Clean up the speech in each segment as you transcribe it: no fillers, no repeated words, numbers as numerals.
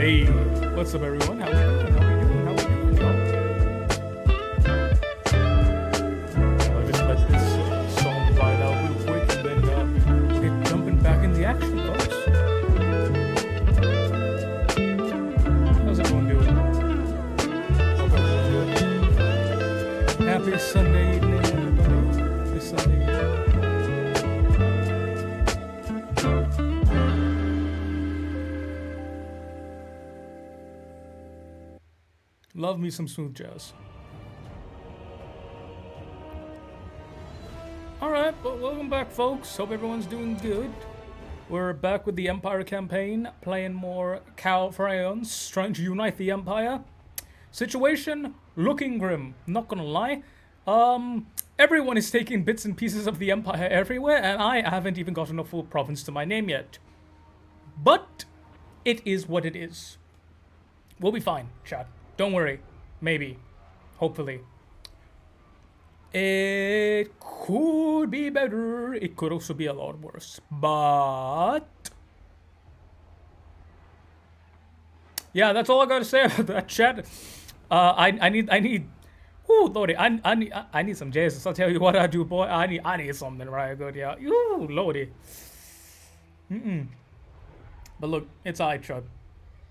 Hey, what's up everyone? How we doing? How we doing? How we doing, y'all? I'll just let this song ride out real quick and then we'll get jumping back in the action, folks. How's everyone doing? Hope everyone's good. Happy Sunday evening, everybody. Happy Sunday evening. Love me some smooth jazz. Alright, well, welcome back, folks. Hope everyone's doing good. We're back with the Empire campaign, playing more Cal Frayons, trying to unite the Empire. Situation looking grim, not gonna lie. Everyone is taking bits and pieces of the Empire everywhere, and I haven't even gotten a full province to my name yet. But it is what it is. We'll be fine, chat. Don't worry. Maybe. Hopefully. It could be better. It could also be a lot worse. But yeah, that's all I gotta say about that, chat. I need ooh, lordy, I need some Jesus. I'll tell you what I do, boy. I need something right good, yeah. Ooh, lordy. But look, it's alright, chat.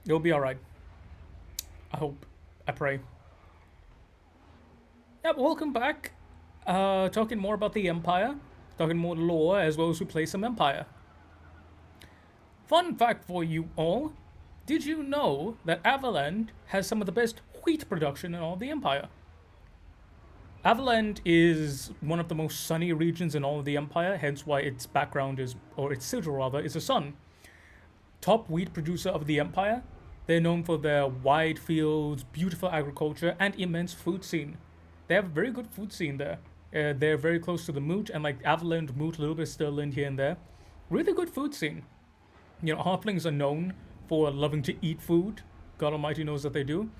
It'll be alright. I hope. I pray. Yeah, welcome back. Talking more about the Empire. Talking more lore as well as we play some Empire. Fun fact for you all. Did you know that Avaland has some of the best wheat production in all of the Empire? Avaland is one of the most sunny regions in all of the Empire, hence why its background is, or its sigil rather, is a sun. Top wheat producer of the Empire. They're known for their wide fields, beautiful agriculture, and immense food scene. They have a very good food scene there. They're very close to the Moot, and like Avaland, Moot, a little bit Sterling here and there. Really good food scene. You know, Halflings are known for loving to eat food. God Almighty knows that they do.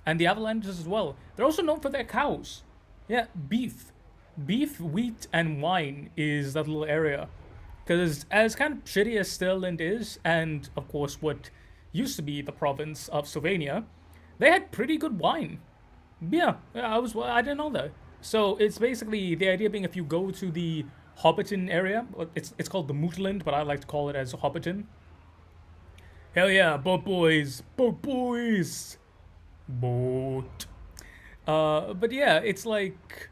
And the Avalanders as well. They're also known for their cows. Yeah, beef. Beef, wheat, and wine is that little area. Because as kind of shitty as Sterling is, and of course what used to be the province of Sylvania, they had pretty good wine. Yeah, I didn't know that. So it's basically the idea being if you go to the Hobbiton area, it's called the Mootland, but I like to call it as Hobbiton. Hell yeah, boat boys, boat boys, boat. But yeah, it's like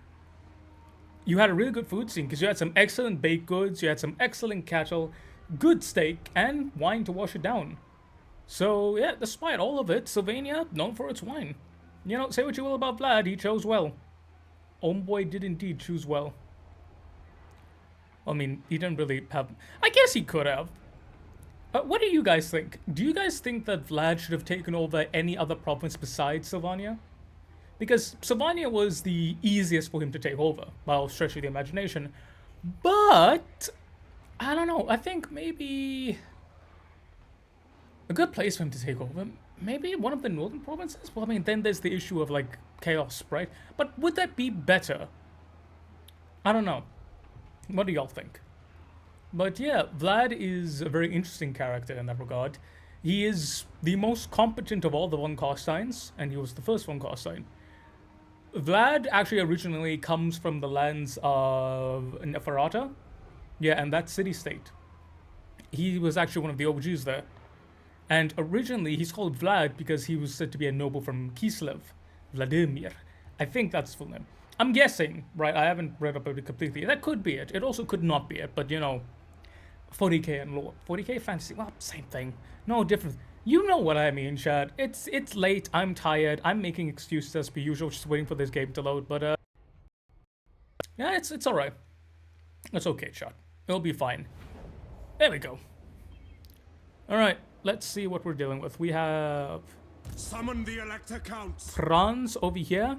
you had a really good food scene because you had some excellent baked goods, you had some excellent cattle, good steak, and wine to wash it down. So, yeah, despite all of it, Sylvania, known for its wine. You know, say what you will about Vlad, he chose well. Homeboy did indeed choose well. I mean, he didn't really have... I guess he could have. What do you guys think? Do you guys think that Vlad should have taken over any other province besides Sylvania? Because Sylvania was the easiest for him to take over, by stretch of the imagination. But, I don't know, I think maybe... a good place for him to take over. Maybe one of the northern provinces? Well, I mean, then there's the issue of, like, chaos, right? But would that be better? I don't know. What do y'all think? But yeah, Vlad is a very interesting character in that regard. He is the most competent of all the Von Carsteins, and he was the first Von Carstein. Vlad actually originally comes from the lands of Neferata. Yeah, and that city-state. He was actually one of the OGs there. And originally, he's called Vlad because he was said to be a noble from Kislev, Vladimir. I think that's his full name. I'm guessing, right? I haven't read up it completely. That could be it. It also could not be it, but you know, 40k and lore. 40k fantasy, well, same thing. No difference. You know what I mean, Chad. It's late, I'm tired, I'm making excuses as per usual, just waiting for this game to load, but yeah, it's alright. It's okay, Chad. It'll be fine. There we go. Alright. Let's see what we're dealing with. We have... Summon the Elector Counts. Franz over here.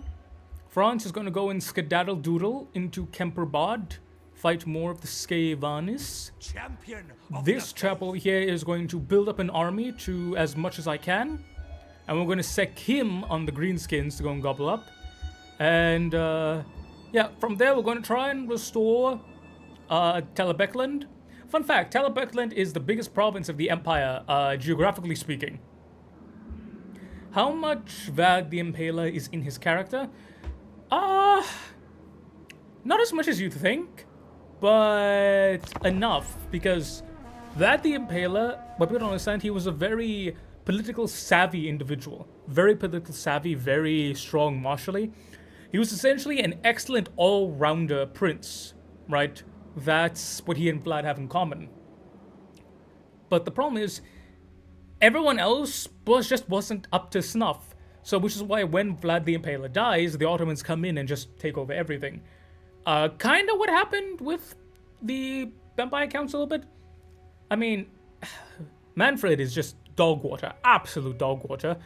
Franz is going to go and skedaddle doodle into Kemperbad. Fight more of the Skevanis. Champion. This chap over here is going to build up an army to as much as I can. And we're going to sec him on the Greenskins to go and gobble up. And, yeah, from there we're going to try and restore Telebeckland. Fun fact, Telebeckland is the biggest province of the Empire, geographically speaking. How much Vlad the Impaler is in his character? Not as much as you'd think, but enough, because Vlad the Impaler, what people don't understand, he was a very political savvy individual. Very political savvy, very strong martially. He was essentially an excellent all-rounder prince, right? That's what he and Vlad have in common. But the problem is, everyone else wasn't up to snuff. So, which is why when Vlad the Impaler dies, the Ottomans come in and just take over everything. Kind of what happened with the Empire Council a bit. I mean, Manfred is just dog water, absolute dog water.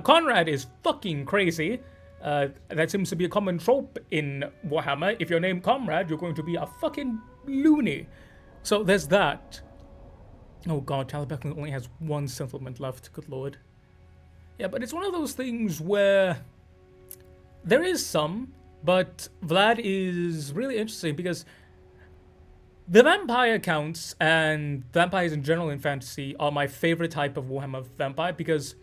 Conrad is fucking crazy. That seems to be a common trope in Warhammer. If you're named Comrade, you're going to be a fucking loony. So there's that. Oh god, Talabek only has one settlement left, good lord. Yeah, but it's one of those things where there is some, but Vlad is really interesting because the vampire counts and vampires in general in fantasy are my favorite type of Warhammer vampire because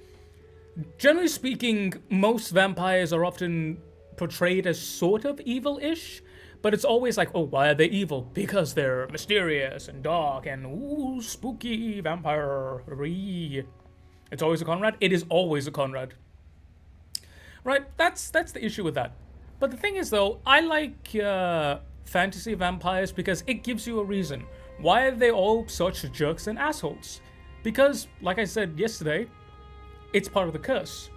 generally speaking, most vampires are often portrayed as sort of evil-ish, but it's always like, oh, why are they evil? Because they're mysterious and dark and ooh, spooky vampire. It's always a Conrad. It is always a Conrad. Right, that's the issue with that. But the thing is, though, I like fantasy vampires because it gives you a reason. Why are they all such jerks and assholes? Because, like I said yesterday, it's part of the curse.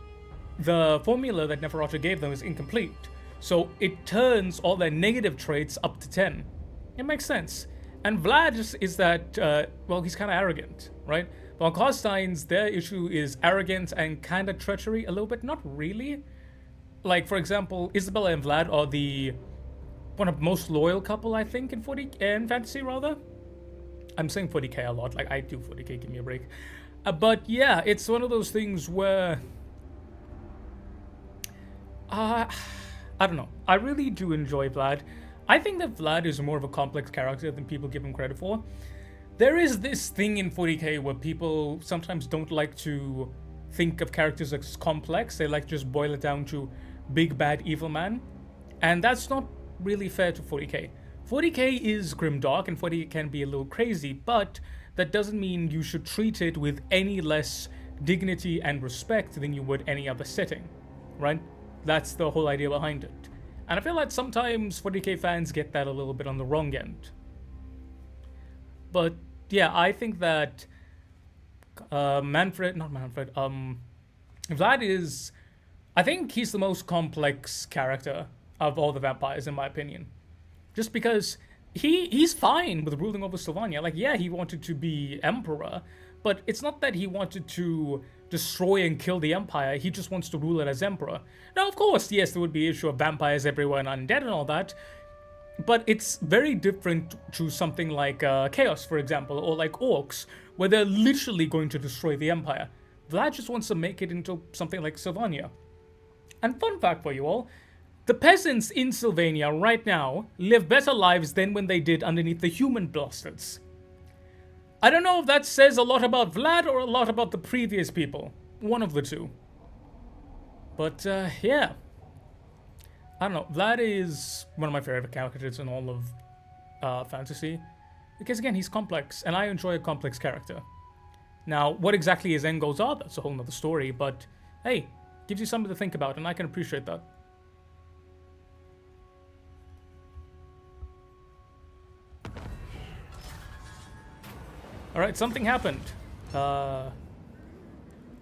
The formula that Neferata gave them is incomplete. So it turns all their negative traits up to 10. It makes sense. And Vlad is that, well, he's kind of arrogant, right? While Constantine's, their issue is arrogance and kind of treachery a little bit. Not really. Like, for example, Isabella and Vlad are the one of the most loyal couple, I think, in fantasy, rather. I'm saying 40k a lot. Like, I do 40k, give me a break. But yeah, it's one of those things where I don't know. I really do enjoy Vlad. I think that Vlad is more of a complex character than people give him credit for. There is this thing in 40k where people sometimes don't like to think of characters as complex. They like to just boil it down to big bad evil man. And that's not really fair to 40k. 40k is grimdark and 40k can be a little crazy, but that doesn't mean you should treat it with any less dignity and respect than you would any other setting, right? That's the whole idea behind it. And I feel like sometimes 40k fans get that a little bit on the wrong end. But yeah, I think that Vlad is, I think he's the most complex character of all the vampires in my opinion. Just because he's fine with ruling over Sylvania. Like, yeah, he wanted to be emperor, but it's not that he wanted to destroy and kill the empire. He just wants to rule it as emperor. Now, of course, yes, there would be issue of vampires everywhere and undead and all that, but it's very different to something like Chaos, for example, or like Orcs, where they're literally going to destroy the empire. Vlad just wants to make it into something like Sylvania. And fun fact for you all, the peasants in Sylvania right now live better lives than when they did underneath the human bastards. I don't know if that says a lot about Vlad or a lot about the previous people. One of the two. But, yeah. I don't know. Vlad is one of my favorite characters in all of fantasy. Because, again, he's complex, and I enjoy a complex character. Now, what exactly his end goals are, that's a whole nother story, but, hey, gives you something to think about, and I can appreciate that. Alright, something happened.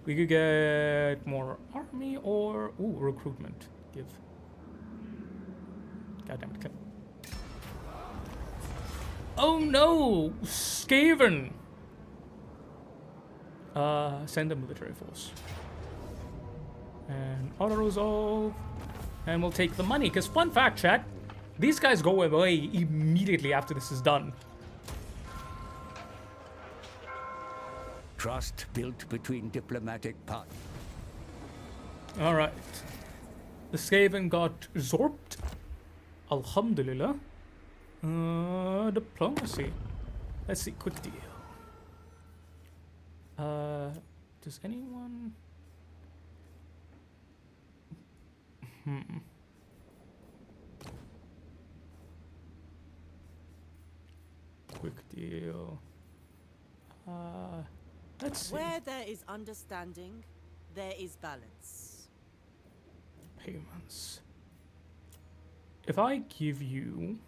We could get more army or... Ooh, recruitment. Give. God damn it. Oh no! Skaven! Send a military force. And auto-resolve. And we'll take the money. Because fun fact, chat, these guys go away immediately after this is done. Trust built between diplomatic partners. Alright. The Skaven got zorped. Alhamdulillah. Diplomacy. Let's see, quick deal. Does anyone... Quick deal. Let's see. Where there is understanding, there is balance. Payments. If I give you...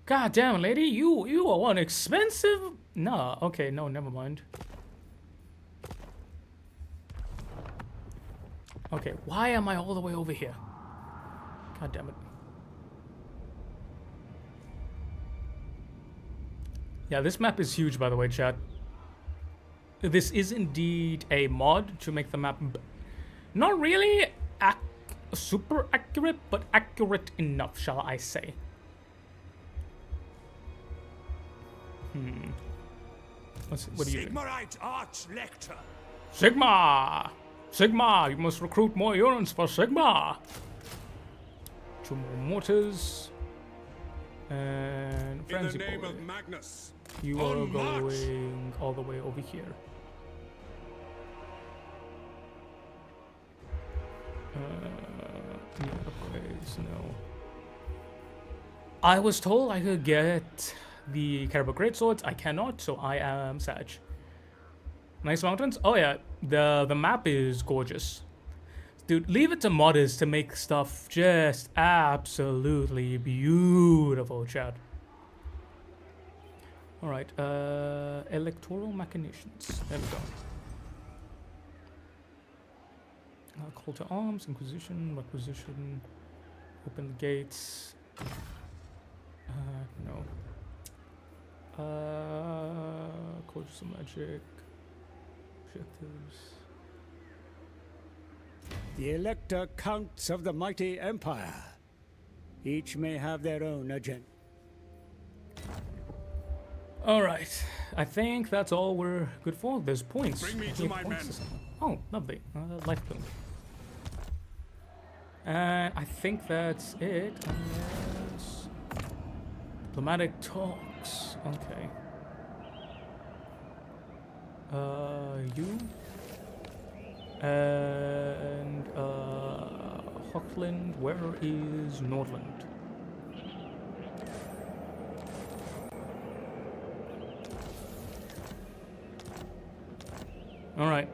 God damn, lady, you are one expensive... Nah, okay, no, never mind. Okay, why am I all the way over here? God damn it. Yeah, this map is huge, by the way, chat. This is indeed a mod to make the map not really super accurate, but accurate enough, shall I say. What do you think? Sigmarite Arch-Lector. Sigmar! Sigmar! You must recruit more units for Sigmar! 2 more mortars. And In the Frenzy name Boy. of Magnus. You are On march! going all the way over here. No upgrades, no. I was told I could get the Caribou Greatswords. I cannot, so I am sad. Nice mountains? Oh yeah, the map is gorgeous. Dude, leave it to modders to make stuff just absolutely beautiful, chat. Alright, electoral machinations. There we go. Call to arms, inquisition, requisition, open the gates. No. Cultures of magic. Objectives. The Elector Counts of the mighty Empire. Each may have their own agenda. Alright, I think that's all we're good for. There's points. Bring me I to need my points. men. Oh, lovely. Life boom. And I think that's it. Unless... Diplomatic talks. Okay. You. And, Hochland. Where is Nordland? Alright.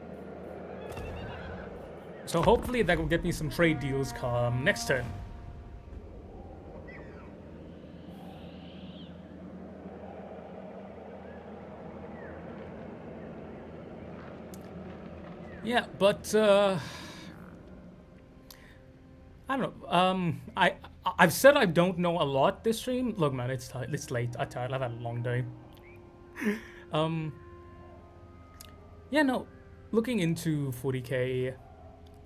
So hopefully that will get me some trade deals come next turn. Yeah, but I don't know. I've said I don't know a lot this stream. Look, man, it's late. I'm tired. I've had a long day. Yeah, no. Looking into 40k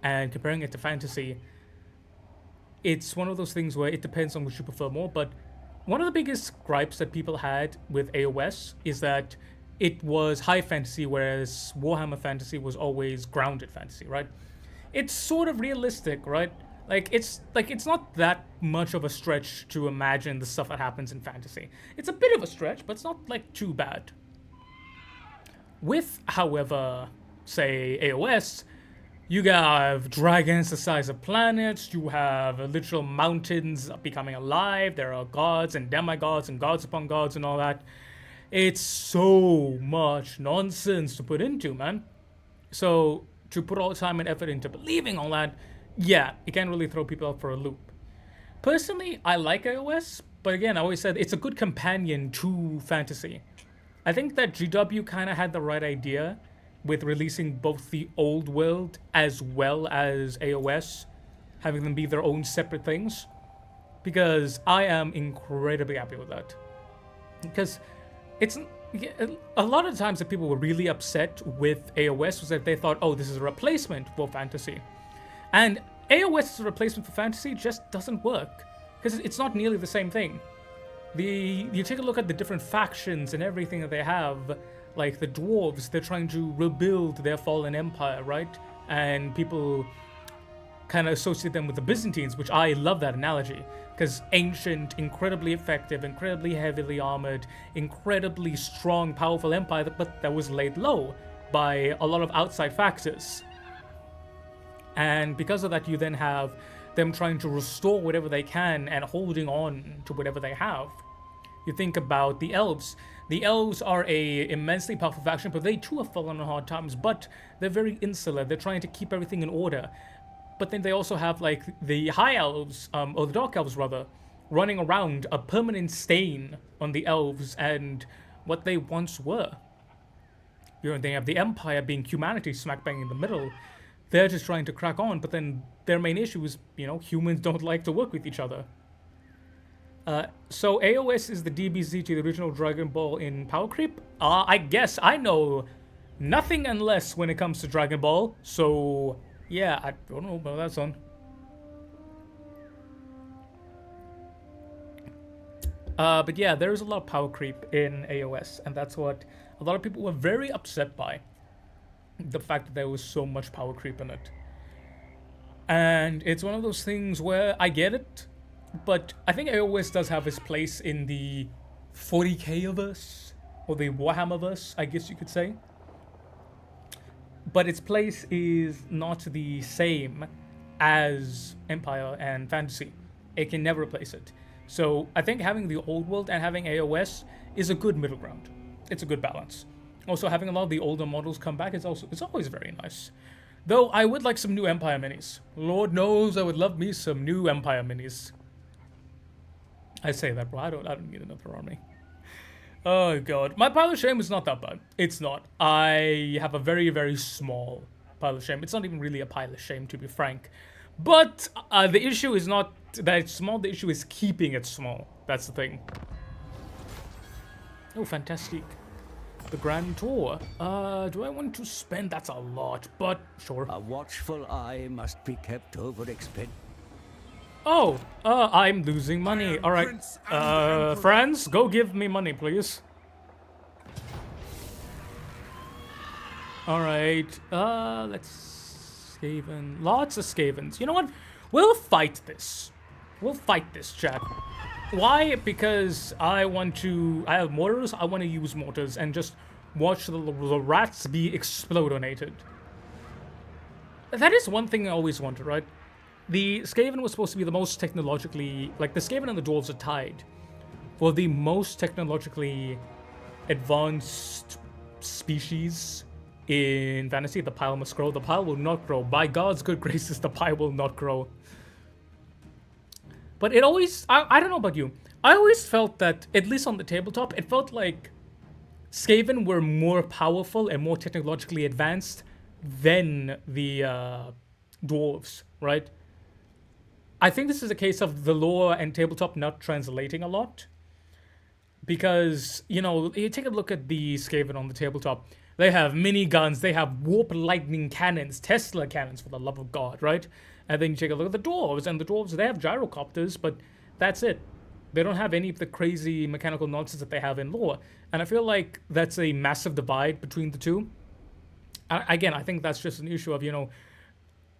and comparing it to fantasy, it's one of those things where it depends on which you prefer more. But one of the biggest gripes that people had with AOS is that it was high fantasy, whereas Warhammer fantasy was always grounded fantasy, right? It's sort of realistic, right? It's not that much of a stretch to imagine the stuff that happens in fantasy. It's a bit of a stretch, but it's not like too bad. With, however, say AOS, you have dragons the size of planets, you have literal mountains becoming alive, there are gods and demigods and gods upon gods and all that. It's so much nonsense to put into, man. So, to put all the time and effort into believing all that, yeah, it can really throw people up for a loop. Personally, I like AOS, but again, I always said it's a good companion to fantasy. I think that GW kind of had the right idea with releasing both the old world as well as AOS, having them be their own separate things, because I am incredibly happy with that. Because it's a lot of the times that people were really upset with AOS was that they thought, oh, this is a replacement for fantasy. And AOS as a replacement for fantasy just doesn't work, because it's not nearly the same thing. You take a look at the different factions and everything that they have, like the dwarves, they're trying to rebuild their fallen empire, right? And people kind of associate them with the Byzantines, which I love that analogy, because ancient, incredibly effective, incredibly heavily armored, incredibly strong, powerful empire, but that was laid low by a lot of outside factors. And because of that, you then have them trying to restore whatever they can and holding on to whatever they have. You think about the elves. The elves are a immensely powerful faction, but they too have fallen on hard times, but they're very insular. They're trying to keep everything in order. But then they also have like the high elves, or the dark elves rather, running around, a permanent stain on the elves and what they once were. You know, they have the Empire being humanity smack bang in the middle. They're just trying to crack on, but then their main issue is, you know, humans don't like to work with each other. So AOS is the DBZ to the original Dragon Ball in power creep? I guess I know nothing and less when it comes to Dragon Ball, so yeah, I don't know about that, son. But yeah, there's a lot of power creep in AOS, and that's what a lot of people were very upset by. The fact that there was so much power creep in it. And it's one of those things where I get it, but I think AOS does have its place in the 40k-verse, or the Warhammer-verse, I guess you could say. But its place is not the same as Empire and Fantasy. It can never replace it. So I think having the old world and having AOS is a good middle ground. It's a good balance. Also, having a lot of the older models come back is always very nice. Though I would like some new Empire minis. Lord knows I would love me some new Empire minis. I say that, bro. I don't need another army. Oh god, my pile of shame is not that bad. It's not. I have a very, very small pile of shame. It's not even really a pile of shame, to be frank. But the issue is not that it's small. The issue is keeping it small. That's the thing. Oh, fantastic. The Grand Tour. Do I want to spend? That's a lot, but sure. A watchful eye must be kept over expense. Oh, I'm losing money. All right, friends, go give me money, please. All right, let's Skaven. Lots of Skavens. You know what? We'll fight this. We'll fight this, chat. Why? Because I have mortars. I want to use mortars and just watch the rats be explodonated. That is one thing I always wanted, right? The Skaven was supposed to be the most technologically... Like, the Skaven and the Dwarves are tied for the most technologically advanced species in Fantasy. The pile must grow. The pile will not grow. By God's good graces, the pile will not grow. But it always... I don't know about you. I always felt that, at least on the tabletop, it felt like Skaven were more powerful and more technologically advanced than the Dwarves, right? I think this is a case of the lore and tabletop not translating a lot. Because, you know, you take a look at the Skaven on the tabletop. They have miniguns, they have warp lightning cannons, Tesla cannons, for the love of God, right? And then you take a look at the Dwarves, and the Dwarves, they have gyrocopters, but that's it. They don't have any of the crazy mechanical nonsense that they have in lore. And I feel like that's a massive divide between the two. Again, I think that's just an issue of, you know,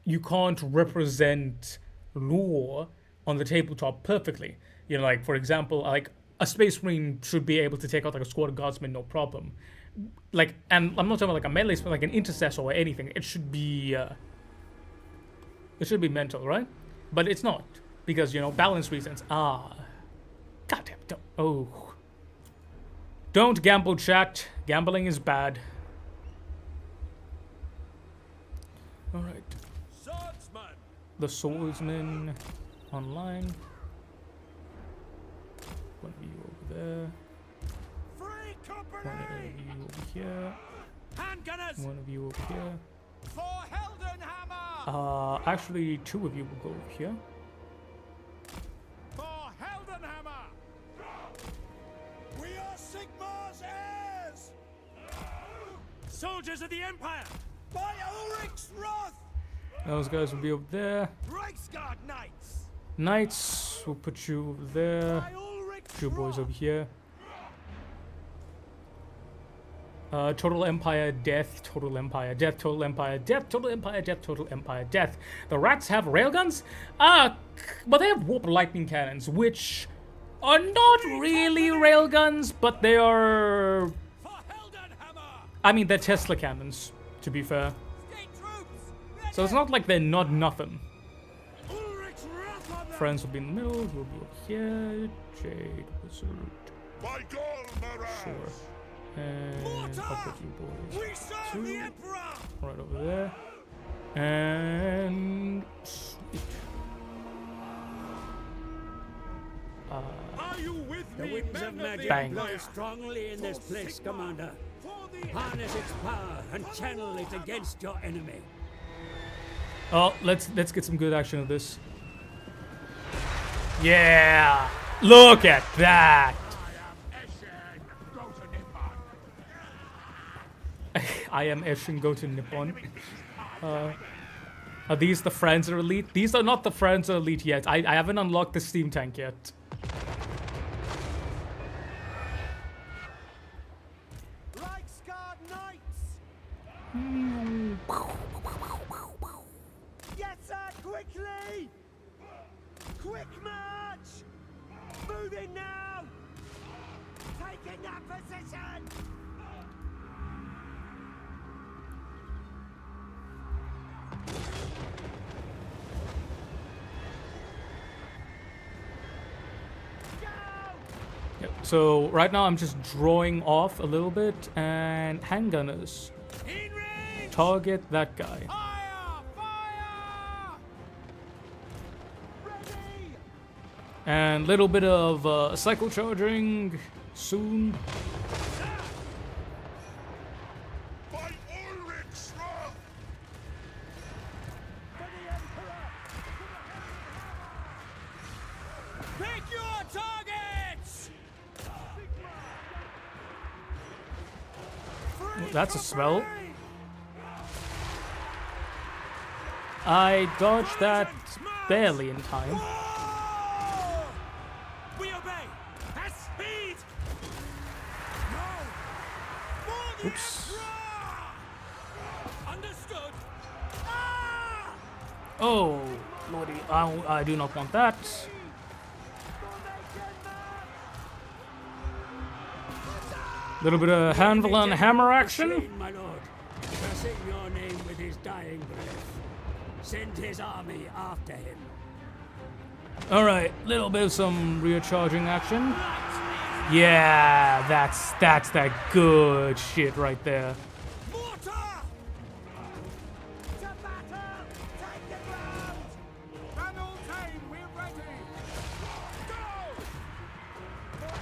you can't represent lore on the tabletop perfectly. You know, like, for example, like, a Space Marine should be able to take out, like, a squad of guardsmen, no problem. Like, and I'm not talking about, like, a melee, but like an intercessor or anything. It should be mental, right? But it's not. Because, you know, balance reasons. Goddamn, don't gamble, chat. Gambling is bad. Alright. Swordsman. The Swordsman online. One of you over there. Free company. One of you over here. Handgunners. One of you over here. For Heldenhammer. Actually, two of you will go over here. For Heldenhammer. We are Sigmars Heirs. Soldiers of the Empire. By Ulrich's wrath. Those guys will be over there. Reichsguard Knights. Knights, we'll put you over there. By Ulrich's Two boys wrath. over here. Total Empire, death, Total Empire, death, Total Empire, death, Total Empire, death, Total Empire, death. The rats have railguns? But they have warp lightning cannons, which are not really railguns, but they are... For Heldenhammer. I mean, they're Tesla cannons, to be fair. State troops. So it's not like they're not nothing. Ulrich's wrath on them! Friends will be in the middle. We'll be over here. Jade Wizard. By Golmaras! Sure. And I'll put you boys We serve the Emperor! right over there. And sweet. Are you with The me, winds men of magic Bang. blow strongly in this place, Commander. For the Harness its power and channel it against your enemy. Oh, let's get some good action of this. Yeah, look at that. I am Eshin, go to Nippon. Are these the friends of elite? These are not the friends of elite yet. I haven't unlocked the steam tank yet. like scarred knights! Yes, sir, quickly! Quick march! Moving now! Taking that position! Yep. So right now I'm just drawing off a little bit and handgunners. In range! Target that guy. Fire! Fire! Ready! And little bit of cycle charging soon. By Ulrich's wrath! For the Emperor! Pick your targets! That's a smell. I dodged that barely in time. Oh! We obey! At speed! No! For the Oops. Emperor! Understood! Ah! Oh, lordy, I do not want that. Little bit of handle and hammer action. Slain, my lord, cursing your name with his dying breath. Send his army after him. All right, little bit of some recharging action. Yeah, that's that good shit right there. Mortar! To battle! Take the ground! Hamilton, we're ready! Go! For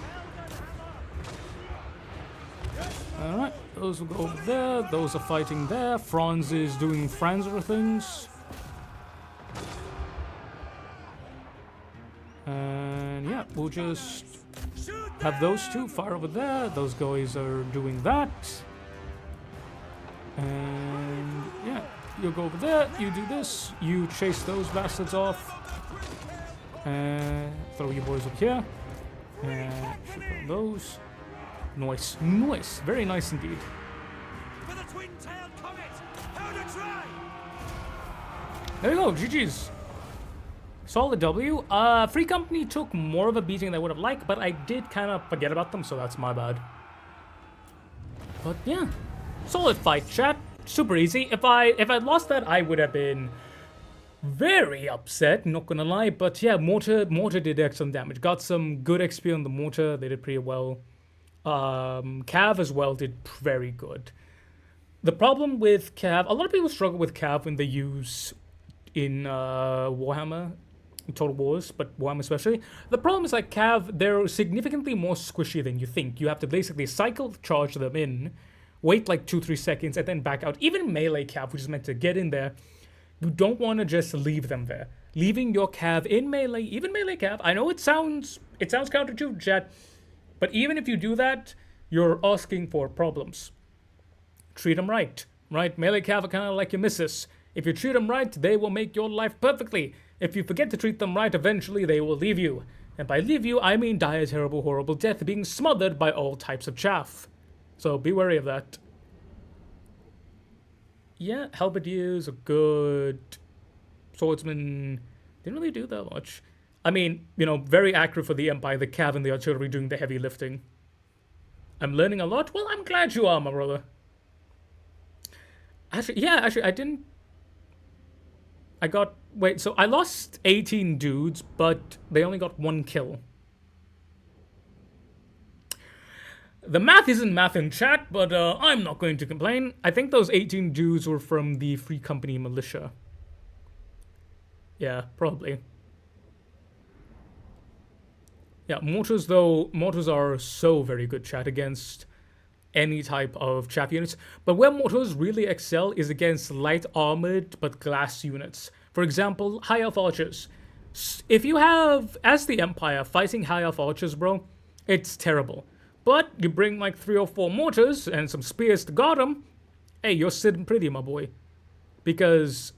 Heldenhammer! All right, those will go over there. Those are fighting there. Franz is doing Franzer things. And yeah, we'll just Shoot have those two fire over there. Those guys are doing that. And yeah, you go over there. You do this. You chase those bastards off. And throw your boys up here. And shoot on those. Nice, nice, very nice indeed. For the twin-tailed comet! How to try! There you go, GG's. Solid W. Free Company took more of a beating than I would have liked, but I did kind of forget about them, so that's my bad. But yeah, solid fight, chat. Super easy. If I'd lost that, I would have been very upset, not gonna lie. But yeah, mortar did excellent damage. Got some good XP on the mortar. They did pretty well. Cav as well did very good. The problem with Cav, a lot of people struggle with Cav when they use in Warhammer, Total Wars, but Warhammer especially. The problem is like Cav, they're significantly more squishy than you think. You have to basically cycle charge them in, wait like 2-3 seconds, and then back out. Even melee Cav, which is meant to get in there, you don't want to just leave them there. Leaving your Cav in melee, even melee Cav, I know it sounds counterintuitive, chat, but even if you do that, you're asking for problems. Treat them right. Melee Cav are kind of like your missus. If you treat them right, they will make your life perfectly. If you forget to treat them right, eventually they will leave you. And by leave you, I mean die a terrible, horrible death, being smothered by all types of chaff. So be wary of that. Yeah, halberdiers are good. Swordsmen didn't really do that much. I mean, you know, very accurate for the Empire, the Cav and the artillery doing the heavy lifting. I'm learning a lot? Well, I'm glad you are, my brother. Actually, I didn't... I got... Wait, so I lost 18 dudes, but they only got 1 kill. The math isn't math in chat, but I'm not going to complain. I think those 18 dudes were from the Free Company militia. Yeah, probably. Yeah, mortars, though, mortars are so very good, chat, against any type of chaff units. But where mortars really excel is against light armored but glass units. For example, high elf archers. If you have, as the Empire, fighting high elf archers, bro, it's terrible. But you bring like 3 or 4 mortars and some spears to guard them, hey, you're sitting pretty, my boy. Because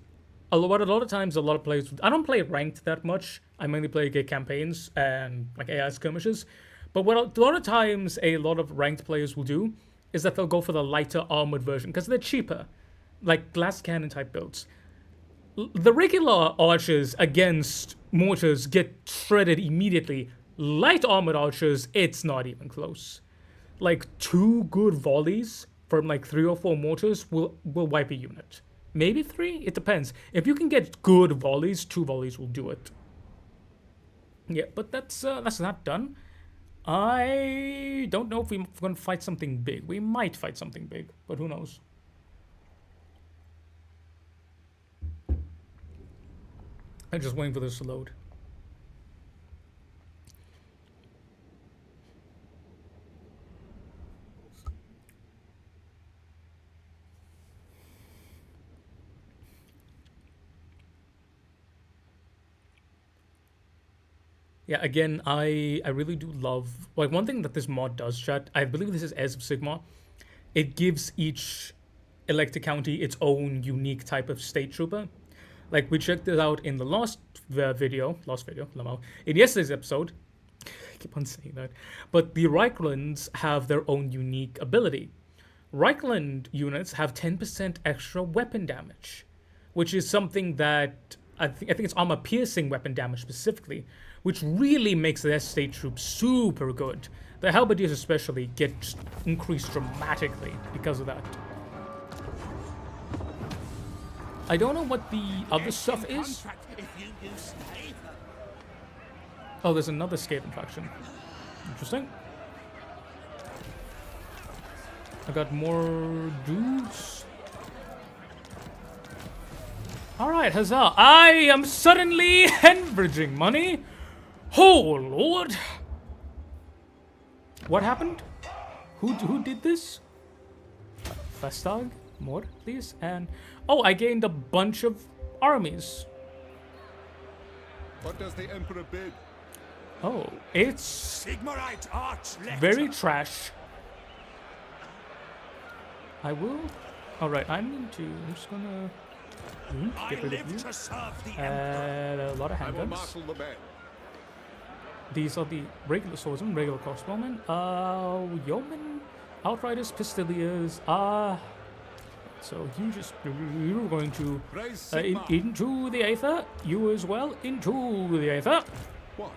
a lot of times, a lot of players, I don't play ranked that much. I mainly play campaigns and like AI skirmishes. But what a lot of times a lot of ranked players will do is that they'll go for the lighter armored version because they're cheaper, like glass cannon type builds. The regular archers against mortars get shredded immediately. Light armored archers, it's not even close. Like 2 good volleys from like 3 or 4 mortars will wipe a unit. Maybe 3? It depends. If you can get good volleys, 2 volleys will do it. Yeah, but that's not done. I don't know if we're going to fight something big. We might fight something big, but who knows? I'm just waiting for this to load. Yeah, again, I really do love, like, one thing that this mod does, chat, I believe this is Heirs of Sigmar, it gives each elected county its own unique type of state trooper. Like, we checked this out in the last video, Lamo, in yesterday's episode, I keep on saying that, but the Reichlands have their own unique ability. Reichland units have 10% extra weapon damage, which is something that, I think it's armor-piercing weapon damage specifically, which really makes their state troops super good. The halberdiers especially get increased dramatically because of that. I don't know what the other stuff is. Oh, there's another Skaven faction. Interesting. I got more dudes. Alright, huzzah. I am suddenly hemorrhaging money. Oh, Lord. What happened? Who did this? Festag? More, please. And oh, I gained a bunch of armies. What does the Emperor bid? Oh, it's Sigmarite Arch very trash. I will. Alright, I'm just gonna get rid of you. to serve the And a lot of I will handguns. marshal the men. These are the regular swordsmen, regular crossbowmen, yeomen, outriders, pistoliers, so you're going to, Praise Sigmar. into the Aether, you as well, into the Aether, What?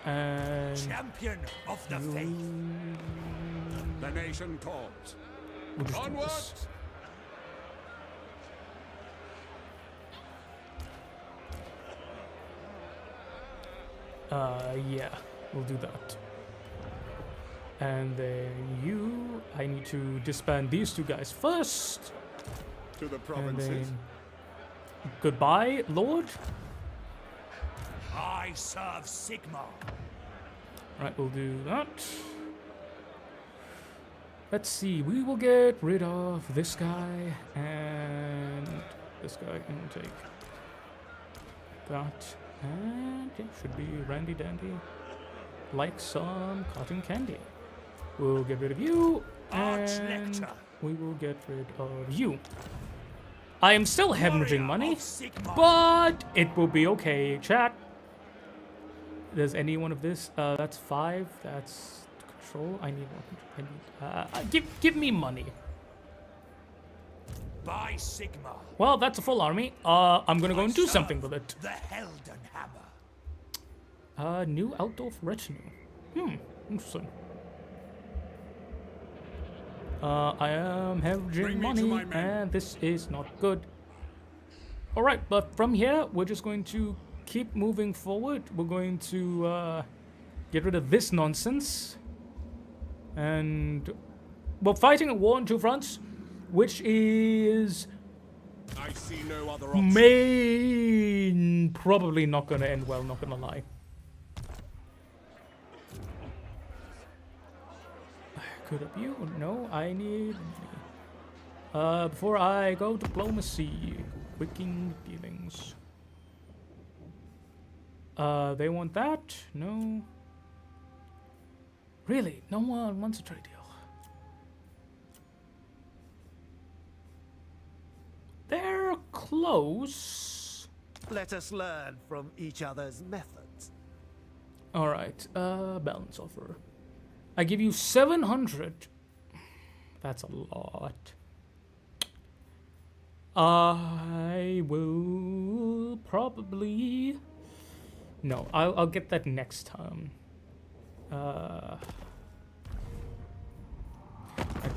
and champion of the faith. The nation calls. we'll just do Onward! this. Yeah, we'll do that. And then I need to disband these 2 guys first. To the And provinces. then, goodbye, Lord. I serve Sigmar. Right, we'll do that. Let's see, we will get rid of this guy and this guy and take that. And yeah, should be randy dandy. Like some cotton candy. We'll get rid of you. And Arch-lector. we will get rid of you. I am still hemorrhaging money, of Sigmar. but it will be okay, chat. Does any one of this? That's 5. That's control. I need more. I need. Give me money. By Sigmar. Well, that's a full army. I'm gonna go and do something with it. The Helden Hammer. New Altdorf retinue. Interesting. I am hemorrhaging Bring me to money, my men. and this is not good. Alright, but from here, we're just going to keep moving forward. We're going to get rid of this nonsense. And we're fighting a war on two fronts, which is I see no other option. probably not going to end well, not going to lie. Could have you? No, I need money. Before I go diplomacy, quicking dealings. They want that? No. Really? No one wants a trade deal. They're close. Let us learn from each other's methods. Alright, balance offer. I give you 700. That's a lot. I will probably... No, I'll get that next time. Like,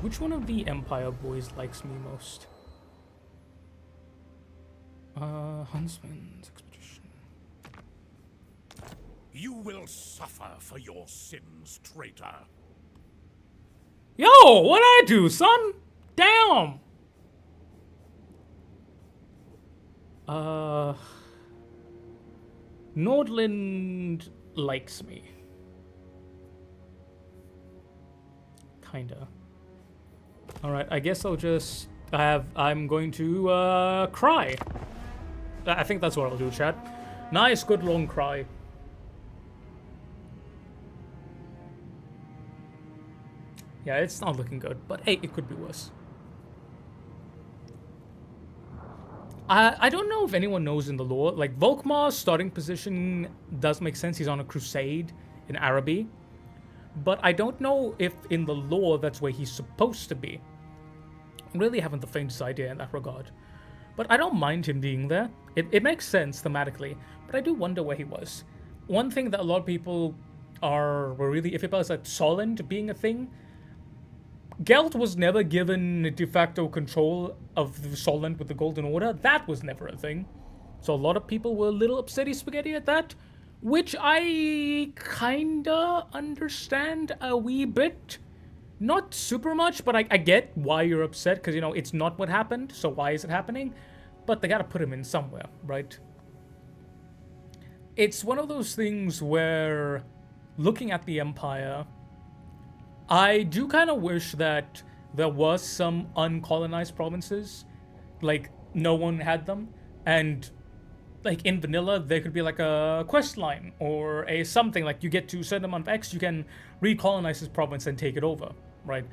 which one of the Empire boys likes me most? Huntsman's Expedition. You will suffer for your sins, traitor. Yo, what'd I do, son? Damn! Nordland likes me. Kinda. Alright, I guess I'll just I'm going to cry. I think that's what I'll do, chat. Nice, good long cry. Yeah, it's not looking good, but hey, it could be worse. I don't know if anyone knows in the lore, like Volkmar's starting position does make sense. He's on a crusade in Araby. But I don't know if in the lore that's where he's supposed to be. I really haven't the faintest idea in that regard. But I don't mind him being there. It makes sense thematically, but I do wonder where he was. One thing that a lot of people were really iffy about is that Solent being a thing. Gelt was never given de facto control of the Solent with the Golden Order. That was never a thing. So a lot of people were a little upsetty spaghetti at that, which I kinda understand a wee bit. Not super much, but I get why you're upset, because, you know, it's not what happened, so why is it happening? But they gotta put him in somewhere, right? It's one of those things where, looking at the Empire, I do kind of wish that there was some uncolonized provinces, like, no one had them, and, like, in vanilla, there could be, like, a quest line, or a something, like, you get to a certain amount of X, you can recolonize this province and take it over, right?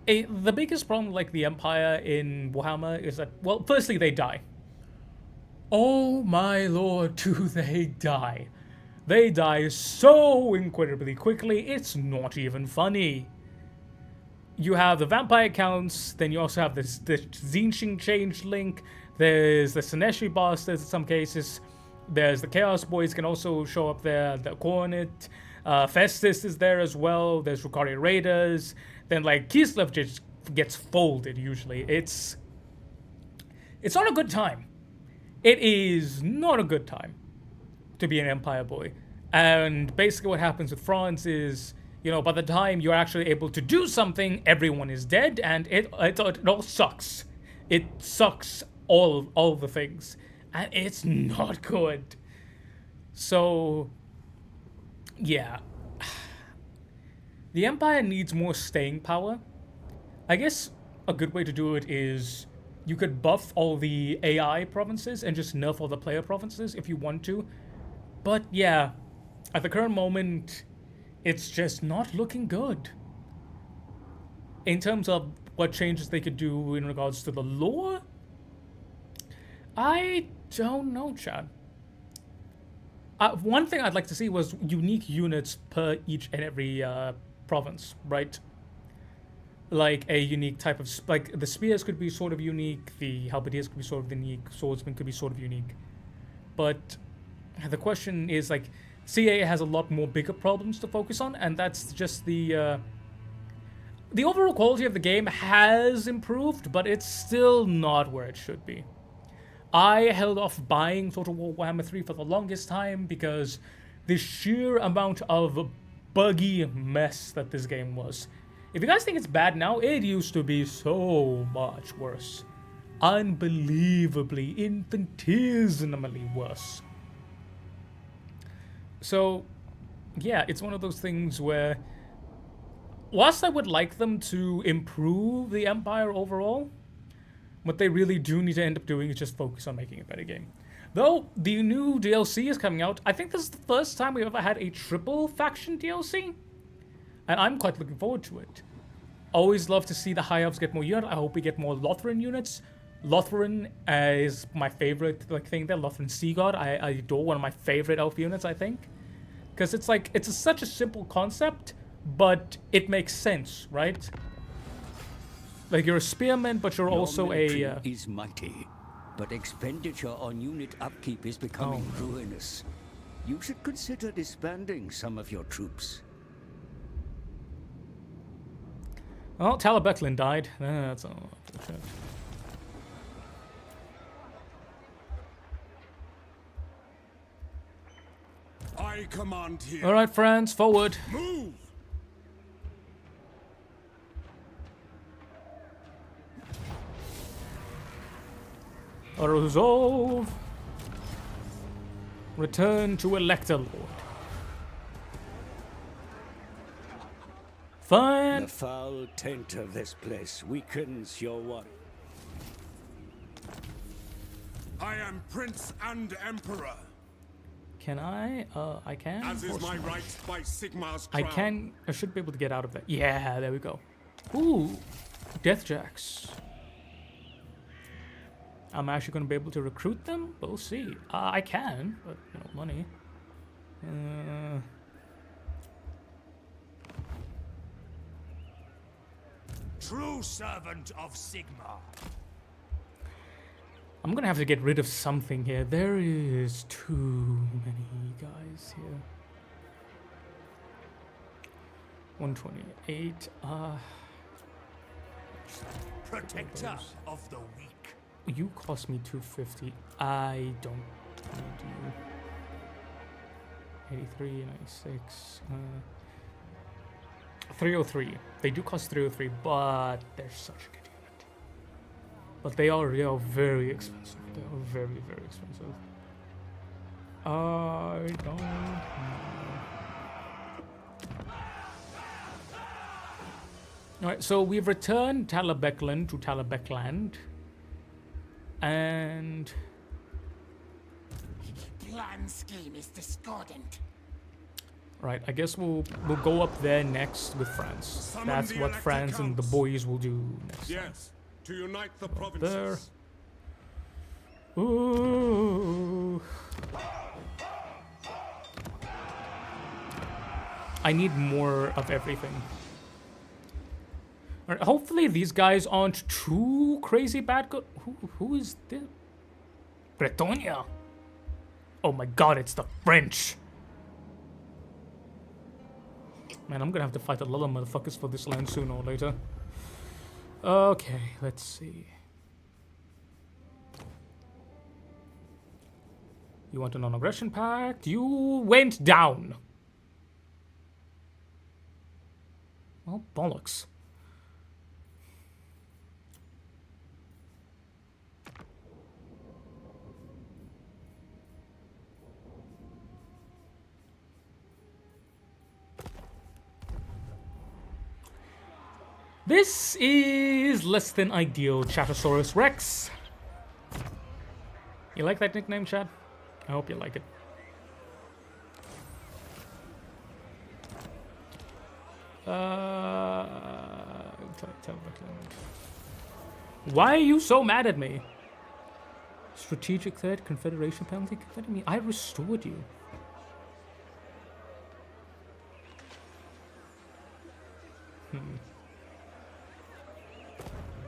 The biggest problem, like, the Empire in Warhammer is that, well, firstly, they die. Oh my lord, do they die. They die so incredibly quickly, it's not even funny. You have the vampire counts, then you also have the Zinxing changeling, there's the Sineshi bastards in some cases, there's the Chaos Boys can also show up there, the Coronet, Festus is there as well, there's Rukari Raiders, then like Kislev just gets folded usually. It's not a good time. It is not a good time to be an Empire boy. And basically what happens with France is, you know, by the time you're actually able to do something, everyone is dead, and it all sucks. It sucks all the things. And it's not good. So, yeah. The Empire needs more staying power. I guess a good way to do it is you could buff all the AI provinces and just nerf all the player provinces if you want to. But yeah, at the current moment, it's just not looking good. In terms of what changes they could do in regards to the lore, I don't know, Chad. One thing I'd like to see was unique units per each and every province, right? Like a unique type of, like the spears could be sort of unique, the halberdiers could be sort of unique, swordsmen could be sort of unique. But the question is, like, CA has a lot more bigger problems to focus on, and that's just the overall quality of the game has improved, but it's still not where it should be. I held off buying Total War Warhammer 3 for the longest time because the sheer amount of buggy mess that this game was. If you guys think it's bad now, it used to be so much worse. Unbelievably, infinitesimally worse. So, yeah, it's one of those things where, whilst I would like them to improve the Empire overall, what they really do need to end up doing is just focus on making a better game. Though, the new DLC is coming out. I think this is the first time we've ever had a triple faction DLC. And I'm quite looking forward to it. Always love to see the High Elves get more units. I hope we get more Lothran units. Lothran is my favorite thing there. Lothran Sea God. I adore, one of my favorite elf units, I think. Because it's like, such a simple concept, but it makes sense, right? Like, you're a spearman, but you're also a... is mighty, but expenditure on unit upkeep is becoming ruinous. You should consider disbanding some of your troops. Well, Talabecklin died. That's all. I command here. All right, friends, forward. Move! Resolve. Return to Elector Lord. Fine. The foul taint of this place weakens your warrior. I am Prince and Emperor. Can I? I can. As is my right by Sigmar's I crown. can. I should be able to get out of that. Yeah, there we go. Ooh, Deathjacks. I'm actually going to be able to recruit them. We'll see. I can, but you know, money. True servant of Sigmar. I'm gonna have to get rid of something here. There is too many guys here. 128. Protector of the weak. You cost me 250. I don't need you. 83, 96. 303. They do cost 303, but they're such a good unit. But they are very expensive. They are very, very expensive. I don't know. Alright, so we've returned Talabecklin to Talabeckland. And Plan scheme is discordant. right, I guess we'll go up there next with France. Summon That's the what elected France and the counts. boys will do next. Yes, to unite the provinces. There. Ooh. I need more of everything. All right, hopefully these guys aren't too crazy bad. Who is this? Bretonia. Oh my god, it's the French. Man, I'm gonna have to fight a lot of motherfuckers for this land sooner or later. Okay, let's see. You want a non-aggression pact? You went down. Well, bollocks. This is less than ideal, Chatosaurus Rex. You like that nickname, Chad? I hope you like it. Why are you so mad at me? Strategic threat, Confederation penalty? What do you mean? I restored you.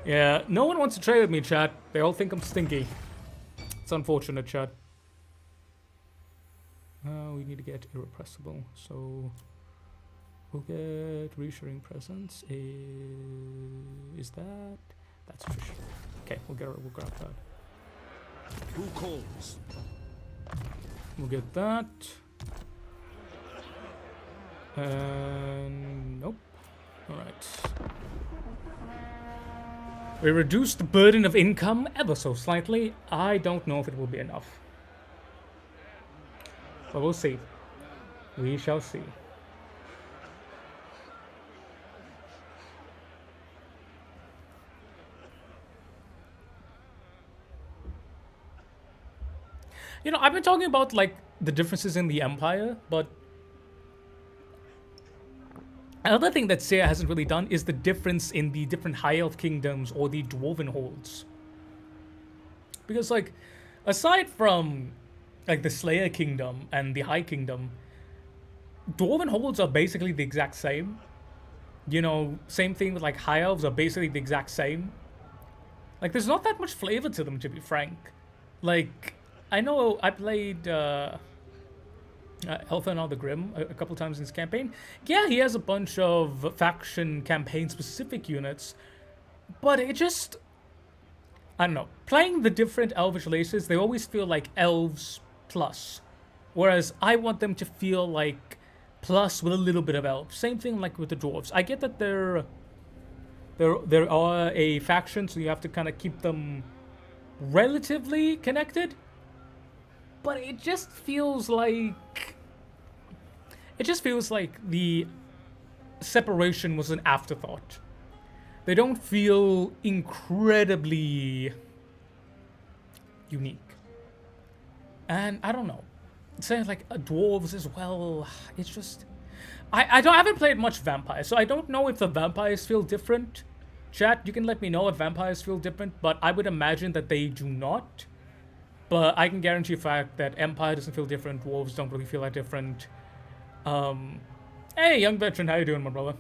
Yeah, no one wants to trade with me, chat. They all think I'm stinky. It's unfortunate, chat. We need to get irrepressible, so we'll get reassuring presence. Is that? That's sufficient. Okay, we'll grab that. Who calls? We'll get that. Nope. Alright. We reduced the burden of income ever so slightly. I don't know if it will be enough. But we'll see. We shall see. You know, I've been talking about, like, the differences in the Empire, but another thing that Seir hasn't really done is the difference in the different High Elf kingdoms or the Dwarven holds. Because, like, aside from, like, the Slayer kingdom and the High Kingdom, Dwarven holds are basically the exact same. You know, same thing with, like, High Elves are basically the exact same. Like, there's not that much flavor to them, to be frank. Like, I know I played Elfin of the Grim a couple times in this campaign. Yeah, he has a bunch of faction campaign-specific units, but it just... I don't know. Playing the different Elvish races, they always feel like Elves plus. Whereas I want them to feel like plus with a little bit of Elves. Same thing like with the Dwarves. I get that they're are a faction, so you have to kind of keep them relatively connected. But it just feels like... It just feels like the separation was an afterthought. They don't feel incredibly unique. And I don't know. Saying like dwarves as well, it's just... I haven't played much vampires, so I don't know if the vampires feel different. Chat, you can let me know if vampires feel different, but I would imagine that they do not. But I can guarantee the fact that Empire doesn't feel different, dwarves don't really feel that different. Hey, young veteran, how you doing, my brother?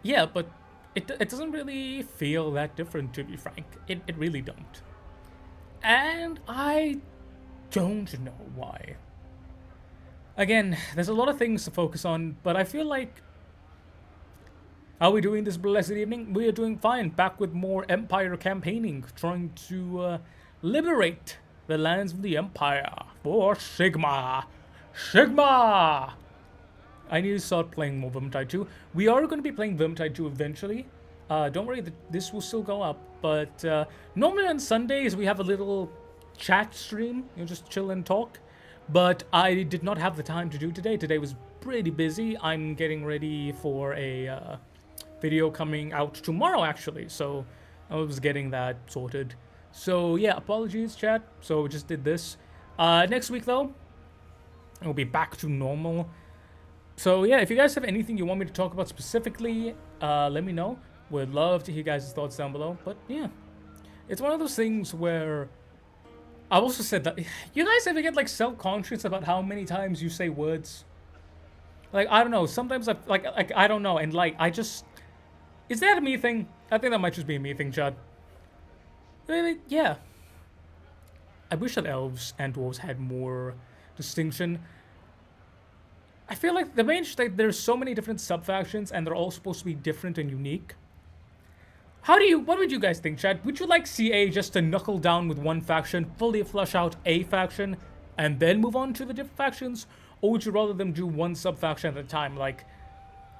Yeah, but it doesn't really feel that different, to be frank. It really don't. And I don't know why. Again, there's a lot of things to focus on, but I feel like... How are we doing this blessed evening? We are doing fine. Back with more Empire campaigning, trying to liberate the lands of the Empire for Sigmar. Sigmar! I need to start playing more Vermintide 2. We are going to be playing Vermintide 2 eventually. Don't worry, this will still go up. But normally on Sundays we have a little chat stream. You know, just chill and talk. But I did not have the time to do today. Today was pretty busy. I'm getting ready for a video coming out tomorrow, actually. So I was getting that sorted. So yeah, apologies, chat. So we just did this. Next week, though, we'll be back to normal. So yeah, if you guys have anything you want me to talk about specifically, let me know. Would love to hear guys' thoughts down below. But yeah, it's one of those things where I also said that you guys ever get like self-conscious about how many times you say words? Like, I don't know. Sometimes I like I don't know, and like I just, is that a me thing? I think that might just be a me thing, Chad. Yeah. I wish that elves and dwarves had more distinction. I feel like the main like there's so many different sub-factions and they're all supposed to be different and unique. What would you guys think, Chad? Would you like CA just to knuckle down with one faction, fully flush out a faction, and then move on to the different factions? Or would you rather them do one sub-faction at a time? Like,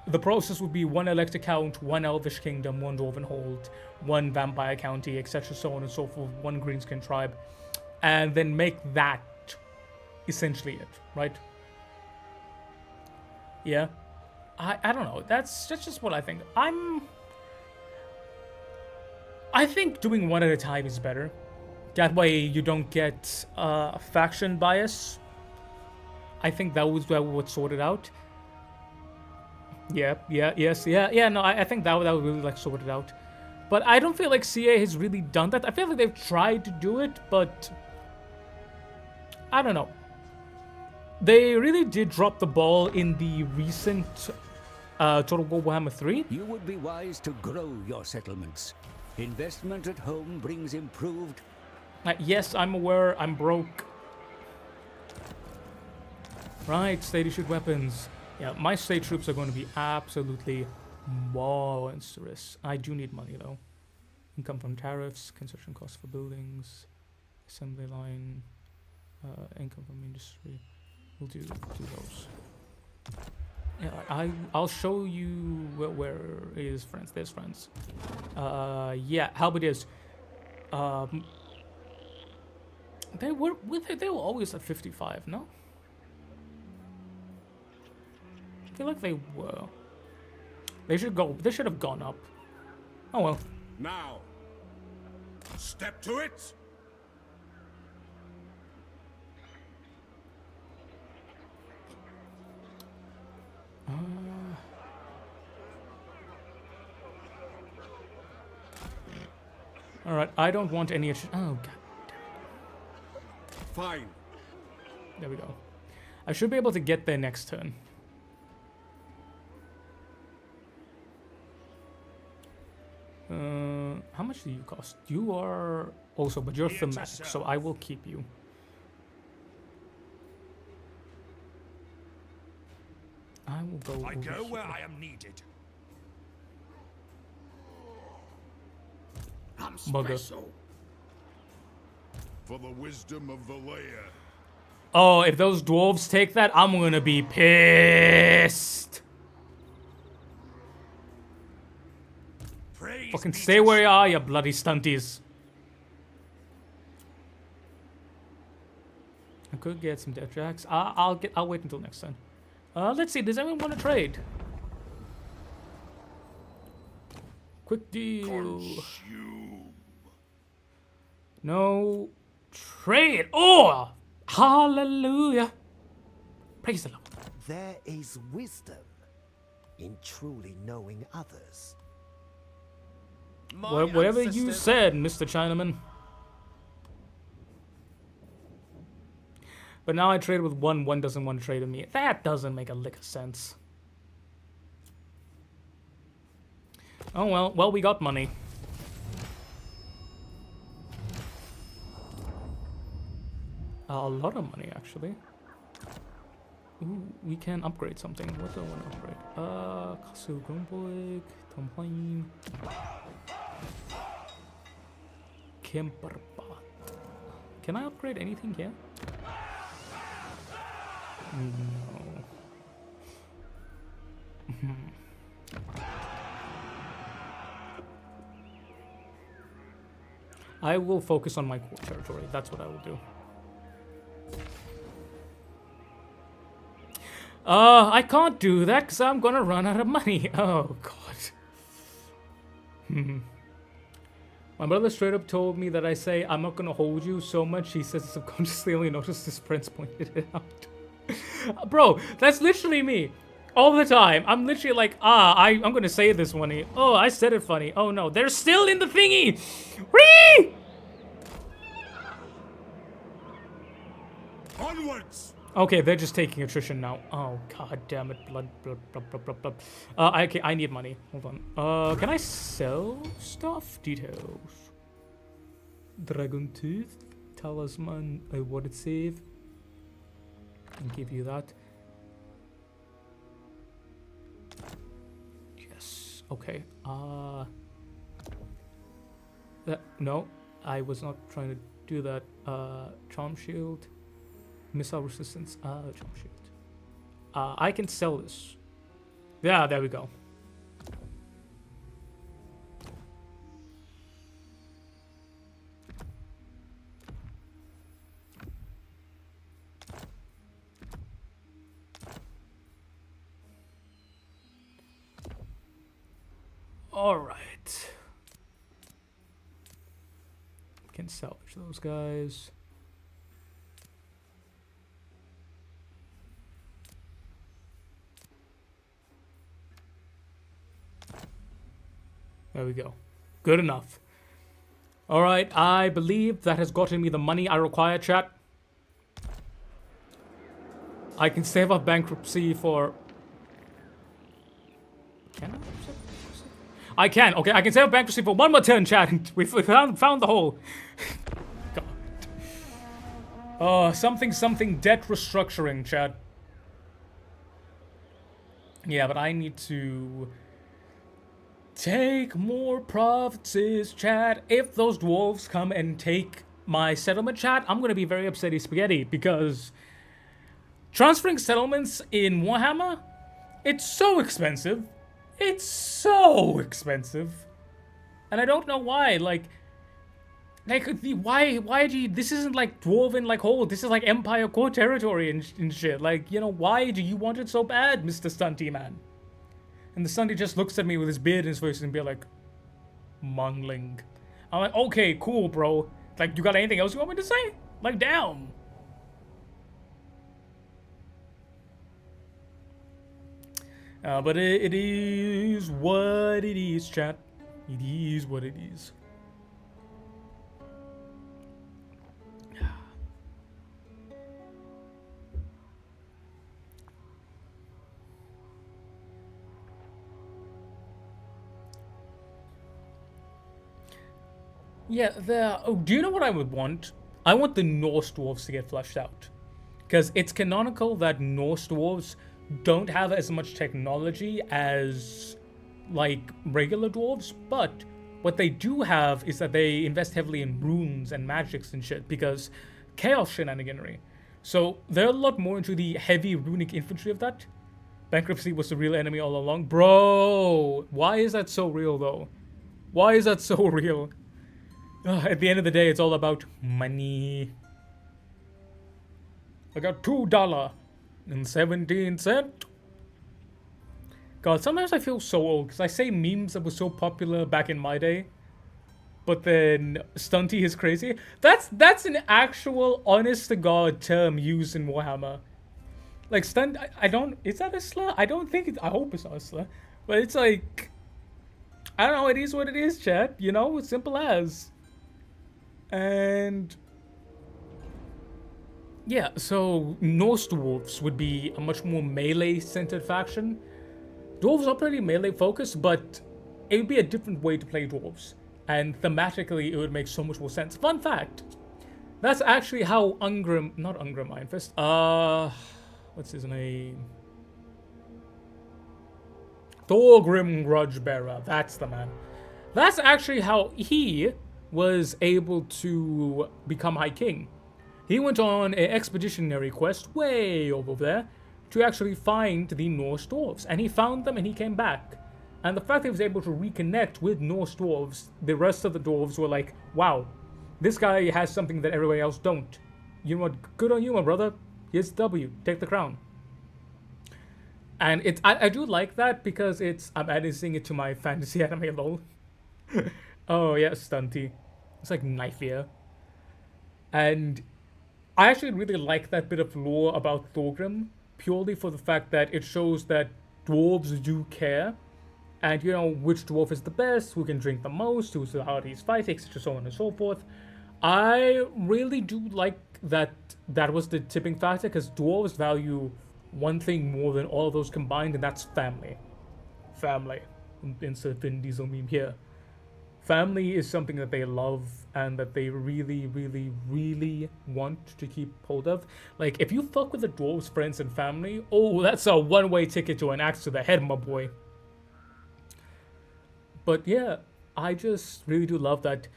the process would be one elect account, one elvish kingdom, one dwarven hold, one vampire county, etc., so on and so forth, one greenskin tribe, and then make that essentially it, right? Yeah. I don't know. That's just what I think. I think doing one at a time is better. That way you don't get faction bias. I think that would sort it out. Yeah, no, I think that would really like sort it out. But I don't feel like CA has really done that. I feel like they've tried to do it, but I don't know. They really did drop the ball in the recent Total War Warhammer 3. You would be wise to grow your settlements. Investment at home brings improved... Yes, I'm aware. I'm broke. Right, state issued weapons. Yeah, my state troops are going to be absolutely monstrous. I do need money, though. Income from tariffs, construction costs for buildings. Assembly line, income from industry. We'll do those. Yeah, I'll show you where is friends. There's friends. Yeah, halberdiers. They were always at 55, no? I feel like they were. They should have gone up. Oh well. Now, step to it. All right, I don't want any. Oh god. Fine. There we go. I should be able to get there next turn. How much do you cost? You are also, but you're thematic, so I will keep you. I will go. I go where I am needed. I'm Bugger. special. For the wisdom of the layer. Oh, if those dwarves take that, I'm gonna be pissed. Praise Fucking be stay to where you are, you bloody stunties. I could get some death jacks. I'll wait until next time. Let's see. Does anyone want to trade? Quick deal. Consume. No trade. Oh, hallelujah! Praise the Lord. There is wisdom in truly knowing others. Whatever you said, Mr. Chinaman. But now I trade with one doesn't want to trade with me. That doesn't make a lick of sense. Oh well, we got money. A lot of money, actually. Ooh, we can upgrade something. What do I want to upgrade? Kasu Grumboig, Tomplain, Kemperbat. Can I upgrade anything here? No. I will focus on my core territory. That's what I will do. I can't do that because I'm gonna run out of money. Oh god. My brother straight up told me that I say I'm not gonna hold you so much. He says subconsciously only noticed his friends pointed it out. Bro, that's literally me. All the time. I'm literally like, I'm gonna say this funny. Oh, I said it funny. Oh no, they're still in the thingy! Whee! Onwards! Okay, they're just taking attrition now. Oh god damn it, blood. Okay, I need money. Hold on. Can I sell stuff? Details. Dragon Tooth. Talisman. Awarded save. I'll give you that. Yes. Okay. No, I was not trying to do that. Charm shield. Missile resistance. Charm shield. I can sell this. Yeah, there we go. All right. Can salvage those guys. There we go. Good enough. All right, I believe that has gotten me the money I require, chat. I can save up bankruptcy for... Can I? I can. Okay, I can save up bankruptcy for one more turn, chat. We found the hole. God. Something debt restructuring, chat. Yeah, but I need to... take more provinces, chat. If those dwarves come and take my settlement chat, I'm gonna be very upsetty spaghetti because transferring settlements in Warhammer, it's so expensive. It's so expensive. And I don't know why. Like why do you, this isn't like Dwarven like hold, this is like Empire core territory and shit. Like, you know, why do you want it so bad, Mr. Stunty man? And the Stunty just looks at me with his beard in his face and be like, Mongling. I'm like, okay, cool, bro. Like, you got anything else you want me to say? Like, damn. But it is what it is, chat. It is what it is. Yeah, do you know what I would want? I want the Norse dwarves to get fleshed out. Because it's canonical that Norse dwarves don't have as much technology as, like, regular dwarves, but what they do have is that they invest heavily in runes and magics and shit, because chaos shenaniganry. So they're a lot more into the heavy runic infantry of that. Bankruptcy was the real enemy all along. Bro, why is that so real, though? Why is that so real? At the end of the day, it's all about money. I got $2.17. God, sometimes I feel so old because I say memes that were so popular back in my day, but then Stunty is crazy. That's an actual honest to God term used in Warhammer. Like stunt, I don't. Is that a slur? I don't think it. I hope it's not a slur, but it's like, I don't know. It is what it is, chat. You know, it's simple as. And yeah, so Norse dwarves would be a much more melee-centered faction. Dwarves are pretty melee-focused, but it would be a different way to play dwarves. And thematically, it would make so much more sense. Fun fact, that's actually how not Ungrim Ironfist, what's his name? Thorgrim Grudgebearer, that's the man. That's actually how he was able to become High King. He went on an expeditionary quest way over there to actually find the Norse dwarves. And he found them and he came back. And the fact that he was able to reconnect with Norse dwarves, the rest of the dwarves were like, wow, this guy has something that everybody else don't. You know what? Good on you, my brother. Here's W. Take the crown. And I do like that because I'm adding it to my fantasy anime lol. Oh yeah, Stunty. It's like knife-ear. And I actually really like that bit of lore about Thorgrim, purely for the fact that it shows that dwarves do care. And, you know, which dwarf is the best, who can drink the most, who's the hardest fight, etc., so on and so forth. I really do like that was the tipping factor, because dwarves value one thing more than all of those combined, and that's family. Family. Insert Vin Diesel meme here. Family is something that they love and that they really, really, really want to keep hold of. Like, if you fuck with the dwarves' friends and family, oh, that's a one-way ticket to an axe to the head, my boy. But yeah, I just really do love that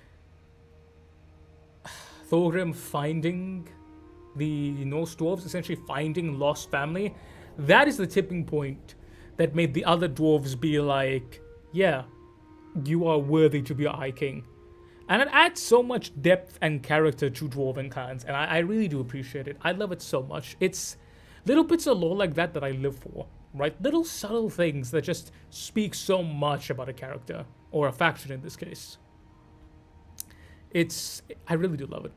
Thorgrim finding the Norse dwarves, essentially finding lost family. That is the tipping point that made the other dwarves be like, yeah, you are worthy to be a High King. And it adds so much depth and character to dwarven clans, and I really do appreciate it. I love it so much. It's little bits of lore like that I live for, right? Little subtle things that just speak so much about a character, or a faction in this case. I really do love it.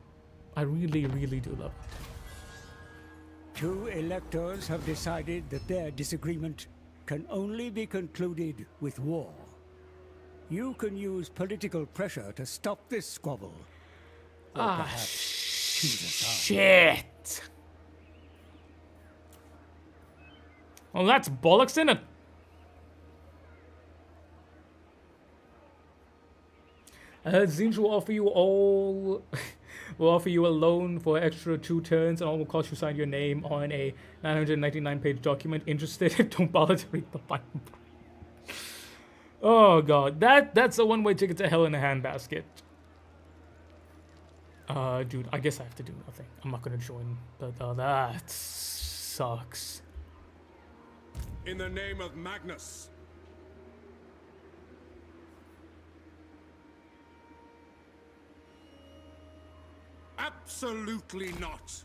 I really, really do love it. 2 electors have decided that their disagreement can only be concluded with war. You can use political pressure to stop this squabble. Or perhaps choose a side. Shit! Well, that's bollocks, innit? Zinj will offer you all... will offer you a loan for extra 2 turns, and all will cost you sign your name on a 999-page document. Interested? Don't bother to read the Bible. Oh god, that's a one-way ticket to hell in a handbasket. Dude, I guess I have to do nothing. I'm not gonna join. That sucks. In the name of Magnus. Absolutely not.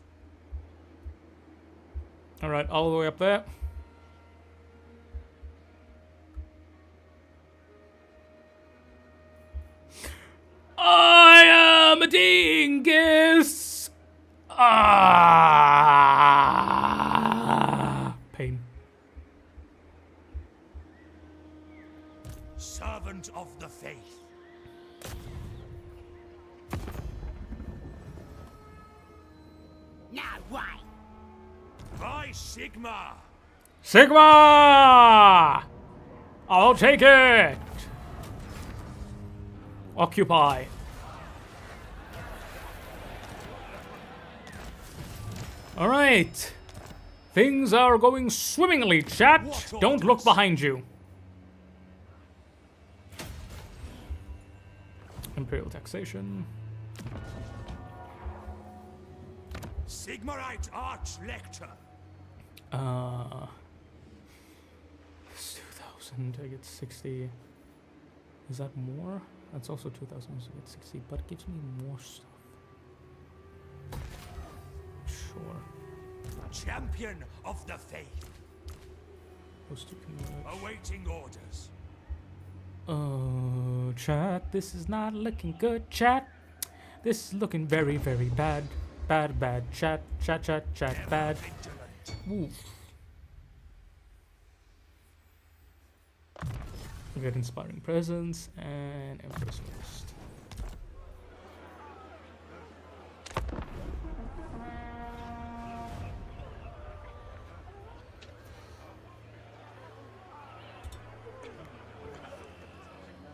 Alright, all the way up there. I am a dingus! Ah, pain. Servant of the faith. Now why? By Sigmar. Sigma! I'll take it! Occupy. Alright. Things are going swimmingly, chat. What Don't look orders? behind you. Imperial taxation. Sigmarite Arch-Lector. It's 2,000. I get 60. Is that more? That's also 2,000. So I get 60, but it gives me more stuff. Sure. Champion of the faith. Those two can merge. Awaiting orders. Oh, chat, this is not looking good, chat. This is looking very, very bad. Bad, bad, chat, chat, chat, chat, bad. Vigilant. Oof. We get Inspiring Presence and Empress Host.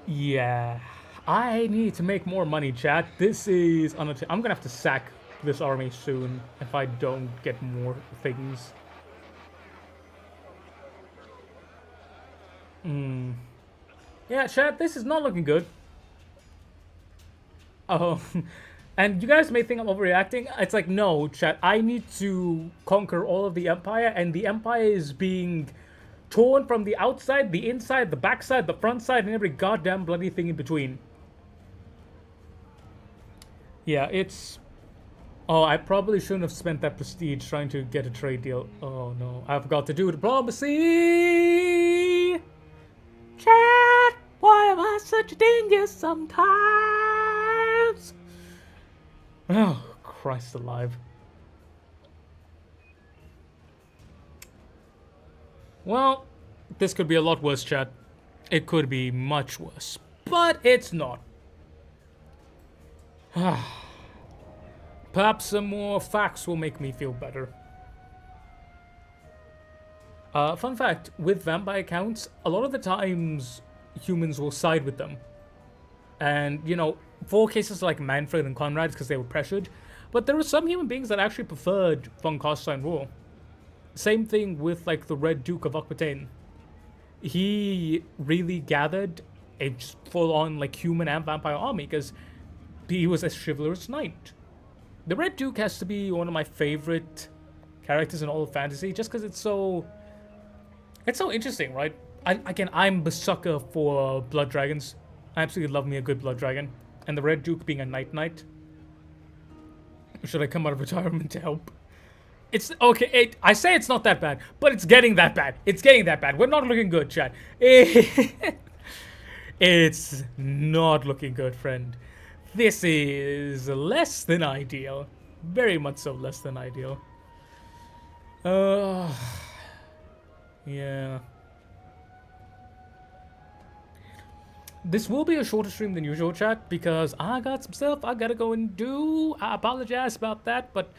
Yeah, I need to make more money, chat. This is I'm gonna have to sack this army soon if I don't get more things. Yeah, chat, this is not looking good. Oh, and you guys may think I'm overreacting. It's like, no, chat, I need to conquer all of the Empire, and the Empire is being torn from the outside, the inside, the backside, the front side, and every goddamn bloody thing in between. Yeah, it's... Oh, I probably shouldn't have spent that prestige trying to get a trade deal. Oh no, I forgot to do diplomacy! Chat! Why am I such a dingus sometimes? Oh, Christ alive. Well, this could be a lot worse, chat. It could be much worse. But it's not. Perhaps some more facts will make me feel better. Fun fact, with vampire counts, a lot of the times humans will side with them. And, you know, for cases like Manfred and Conrad, because they were pressured. But there were some human beings that actually preferred von Carstein rule. Same thing with, like, the Red Duke of Aquitaine. He really gathered a full-on, like, human and vampire army, because he was a chivalrous knight. The Red Duke has to be one of my favorite characters in all of fantasy, just because it's so interesting, right? I'm a sucker for blood dragons. I absolutely love me a good blood dragon. And the Red Duke being a knight. Should I come out of retirement to help? It's okay. I say it's not that bad, but it's getting that bad. It's getting that bad. We're not looking good, chat. It's not looking good, friend. This is less than ideal. Very much so less than ideal. Yeah. This will be a shorter stream than usual, chat, because I got some stuff I gotta go and do. I apologize about that, but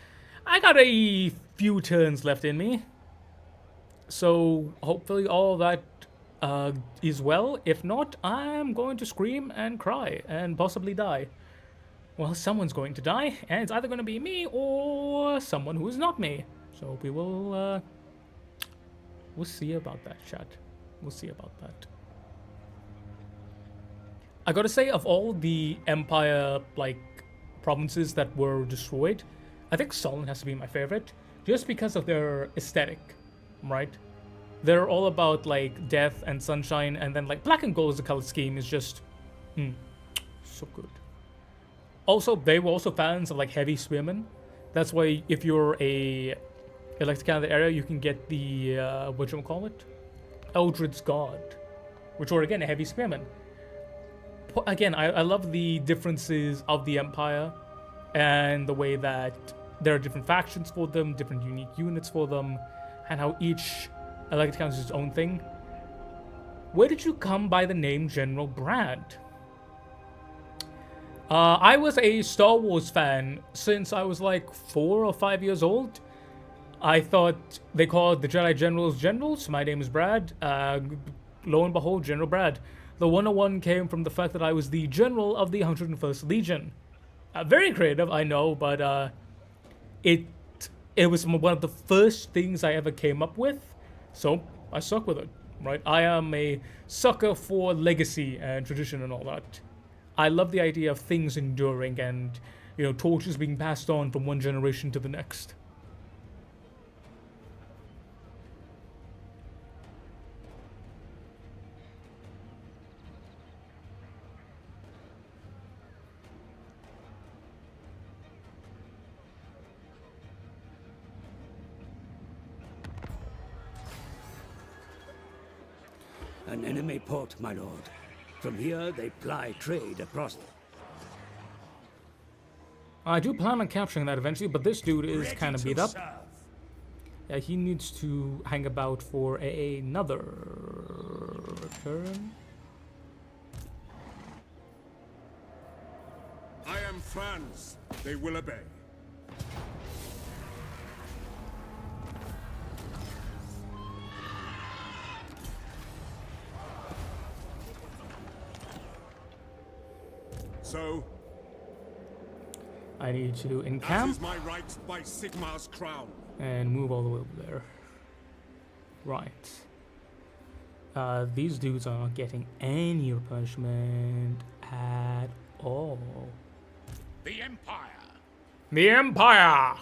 I got a few turns left in me. So hopefully all that is well. If not, I'm going to scream and cry and possibly die. Well, someone's going to die, and it's either going to be me or someone who is not me. So we will, we'll see about that, chat. We'll see about that. I gotta say, of all the Empire, like, provinces that were destroyed, I think Solon has to be my favorite, just because of their aesthetic, right? They're all about like death and sunshine, and then like black and gold as a color scheme is just so good. Also, they were also fans of like heavy spearmen. That's why if you're a Electric Canada area, you can get the whatchamacallit? Eldred's God, which were again a heavy spearmen. Again, I love the differences of the Empire and the way that there are different factions for them, different unique units for them, and how each Electric Canada is its own thing. Where did you come by the name General Brad? I was a Star Wars fan since I was like 4 or 5 years old. I thought they called the Jedi Generals generals. My name is Brad. Lo and behold, General Brad. The 101 came from the fact that I was the general of the 101st Legion. Very creative, I know, but it was one of the first things I ever came up with, so I stuck with it, right? I am a sucker for legacy and tradition and all that. I love the idea of things enduring and, you know, torches being passed on from one generation to the next. An enemy port, my lord. From here, they ply trade across. I do plan on capturing that eventually, but this dude is kind of beat up. Yeah, he needs to hang about for another turn. I am France. They will obey. So, I need to that encamp is my right by Sigmar's crown. and move all the way over there. Right. These dudes are not getting any punishment at all. The Empire. The Empire!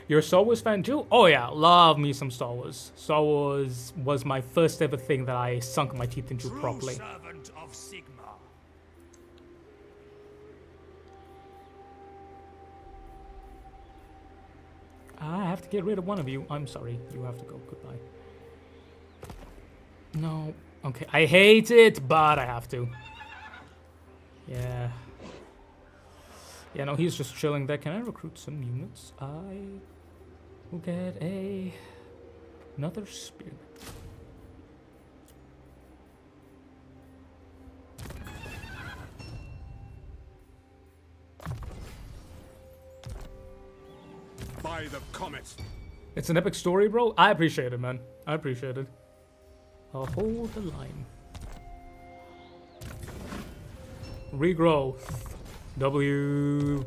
You're a Star Wars fan too? Oh yeah, love me some Star Wars. Star Wars was my first ever thing that I sunk my teeth into properly. Servant of Sigmar. I have to get rid of one of you. I'm sorry. You have to go. Goodbye. No. Okay. I hate it, but I have to. Yeah. Yeah, no, he's just chilling there. Can I recruit some units? I will get another spear. By the comet. It's an epic story, bro. I appreciate it, man. I appreciate it. I'll hold the line. Regrowth. W.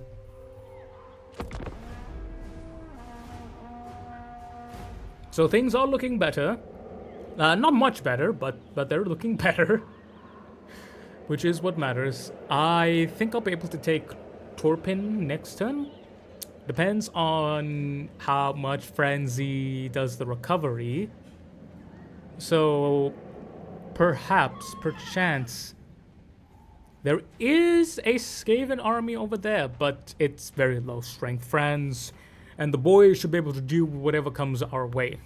So things are looking better. Not much better, but they're looking better. Which is what matters. I think I'll be able to take Torpin next turn. Depends on how much Frenzy does the recovery. So, perhaps, perchance, there is a Skaven army over there, but it's very low strength. Franz and the boys should be able to do whatever comes our way.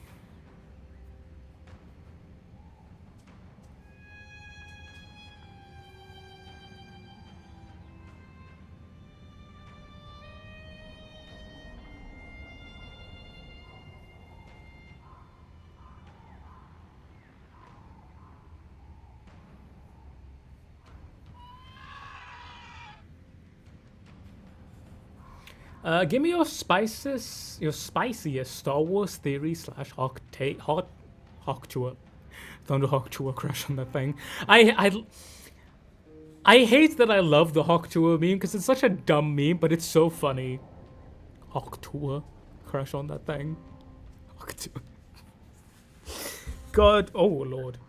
Give me your spiciest Star Wars theory / hawk tour. Thunderhawk tour crash on that thing. I hate that I love the Hawk tour meme because it's such a dumb meme, but it's so funny. Hawk tour crash on that thing. Hawk tour. God, oh lord.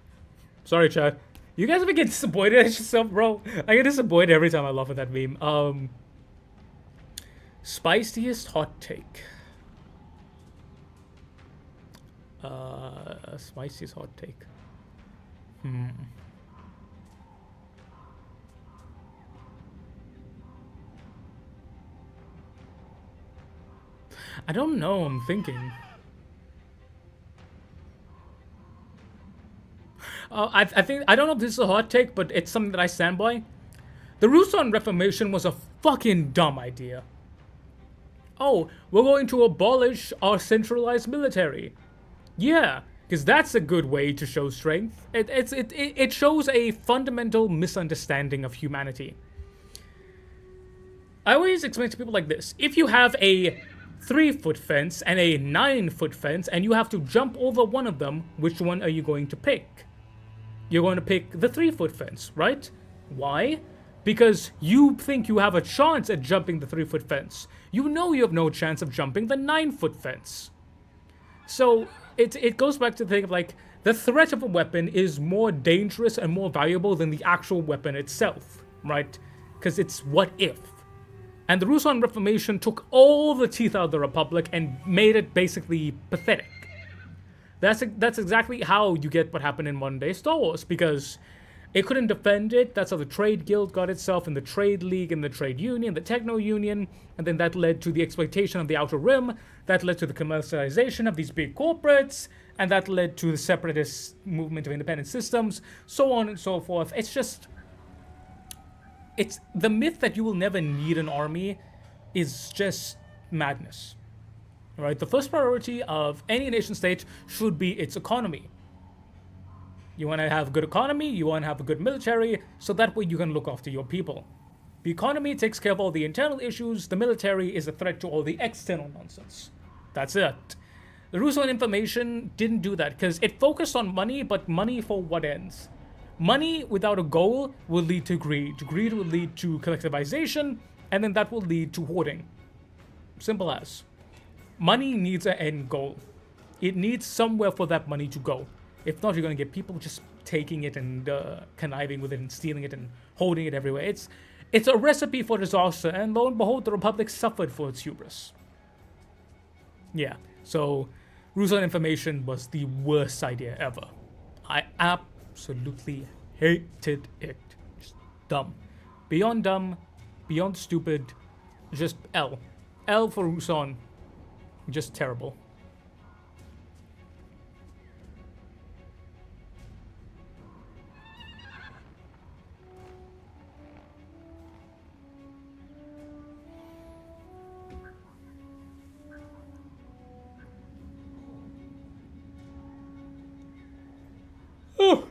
Sorry, chat. You guys ever get disappointed at yourself, bro? I get disappointed every time I laugh at that meme. Spiciest hot take. Spiciest hot take. I don't know, I'm thinking. I think, I don't know if this is a hot take, but it's something that I stand by. The Rusan Reformation was a fucking dumb idea. Oh, we're going to abolish our centralized military. Yeah, because that's a good way to show strength. It shows a fundamental misunderstanding of humanity. I always explain to people like this. If you have a 3-foot fence and a 9-foot fence and you have to jump over one of them, which one are you going to pick? You're going to pick the 3-foot fence, right? Why? Because you think you have a chance at jumping the 3-foot fence. You know you have no chance of jumping the 9-foot fence. So it goes back to the thing of like, the threat of a weapon is more dangerous and more valuable than the actual weapon itself, right? Because it's what if. And the Rusan Reformation took all the teeth out of the Republic and made it basically pathetic. That's exactly how you get what happened in modern day Star Wars, because it couldn't defend it. That's how the Trade Guild got itself, and the Trade League, and the Trade Union, the Techno Union, and then that led to the exploitation of the Outer Rim, that led to the commercialization of these big corporates, and that led to the separatist movement of independent systems, so on and so forth. It's just... It's the myth that you will never need an army is just madness. Right? The first priority of any nation state should be its economy. You want to have a good economy, you want to have a good military, so that way you can look after your people. The economy takes care of all the internal issues, the military is a threat to all the external nonsense. That's it. The Rusan Information didn't do that because it focused on money, but money for what ends? Money without a goal will lead to greed. Greed will lead to collectivization, and then that will lead to hoarding. Simple as. Money needs an end goal. It needs somewhere for that money to go. If not, you're going to get people just taking it and conniving with it and stealing it and holding it everywhere. It's a recipe for disaster, and lo and behold, the Republic suffered for its hubris. Yeah, so Rusan Information was the worst idea ever. I absolutely hated it. Just dumb. Beyond stupid, just L. L for Rusan. Just terrible. Oh.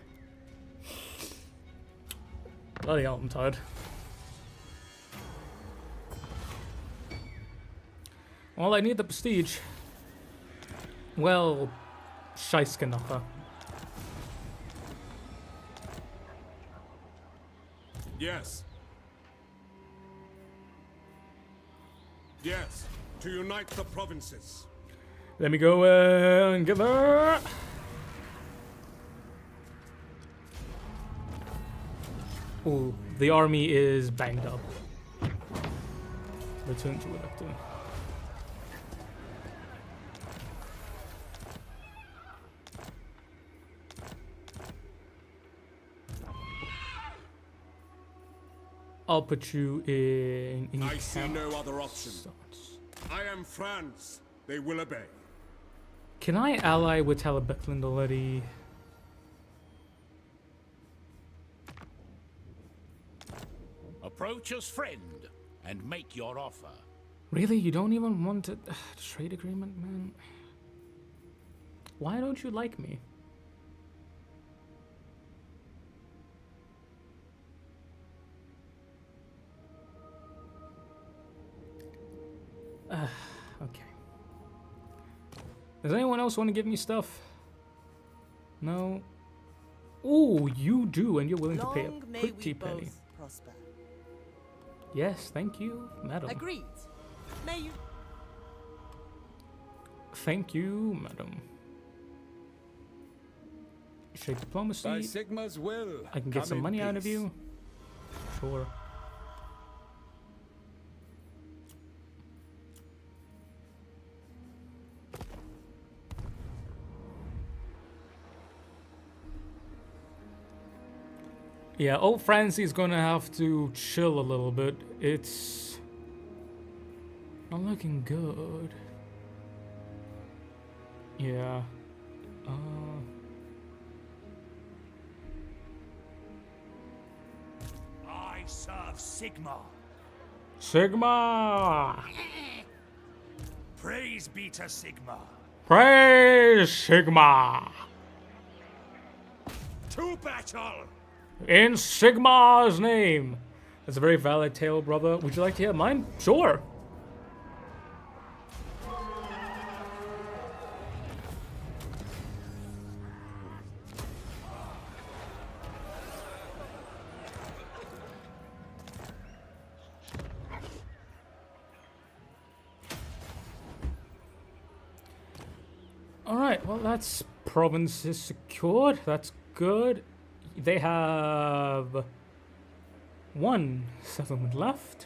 Bloody hell, I'm tired. Well, I need the prestige. Well, Scheiskenapper. Yes. Yes, to unite the provinces. Let me go and get there. Oh, the army is banged up. Return to elector. I'll put you in I see camp. no other option. I am France. They will obey. Can I ally with Talabecland already? Approach as friend and make your offer. Really? You don't even want a trade agreement, man? Why don't you like me? Okay. Does anyone else want to give me stuff? No? Oh, you do, and you're willing to pay a Long may pretty we penny. both prosper. Yes, thank you, madam. Agreed. May you... Thank you, madam. Trade diplomacy. By Sigmar's will. I can get come some in money out of peace. you. Sure. Yeah, old Francie's gonna have to chill a little bit. It's not looking good. Yeah. I serve Sigmar. Sigma! Praise be to Sigmar. Praise Sigma! To battle! In Sigmar's name! That's a very valid tale, brother. Would you like to hear mine? Sure! Alright, well that's province is secured. That's good. They have one settlement left.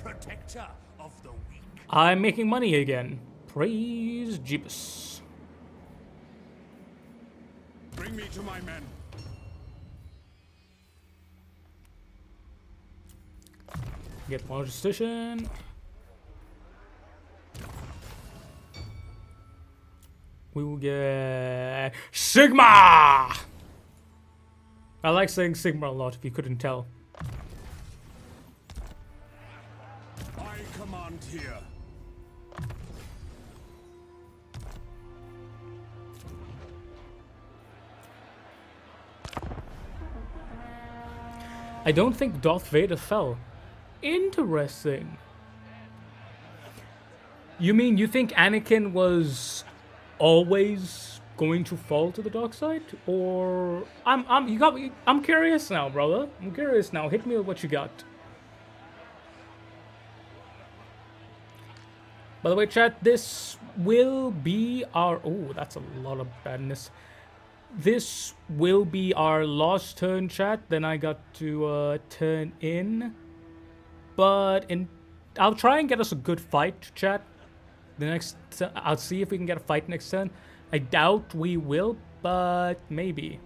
Protector of the weak. I'm making money again. Praise Jeebus. Bring me to my men. Get logistician. We will get Sigma! I like saying Sigma a lot if you couldn't tell. I command here. I don't think Darth Vader fell. Interesting. You mean you think Anakin was always going to fall to the dark side? Or I'm curious now, brother. I'm curious now. Hit me with what you got. By the way, chat, this will be our... Oh, that's a lot of badness. This will be our last turn, chat. Then I got to turn in. But I'll try and get us a good fight, chat. I'll see if we can get a fight next turn. I doubt we will, but maybe.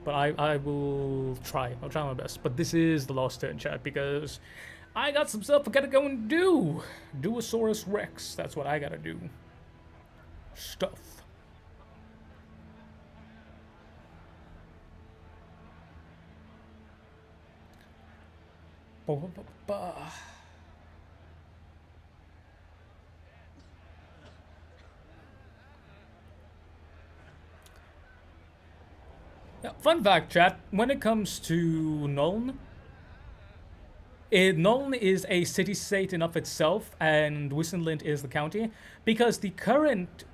But I will try. I'll try my best. But this is the last turn, chat, because I got some stuff I gotta go and do. Duosaurus Rex. That's what I gotta do. Stuff. Yeah, fun fact, chat. When it comes to Nuln, Nuln is a city-state in of itself, and Wissenland is the county, because the current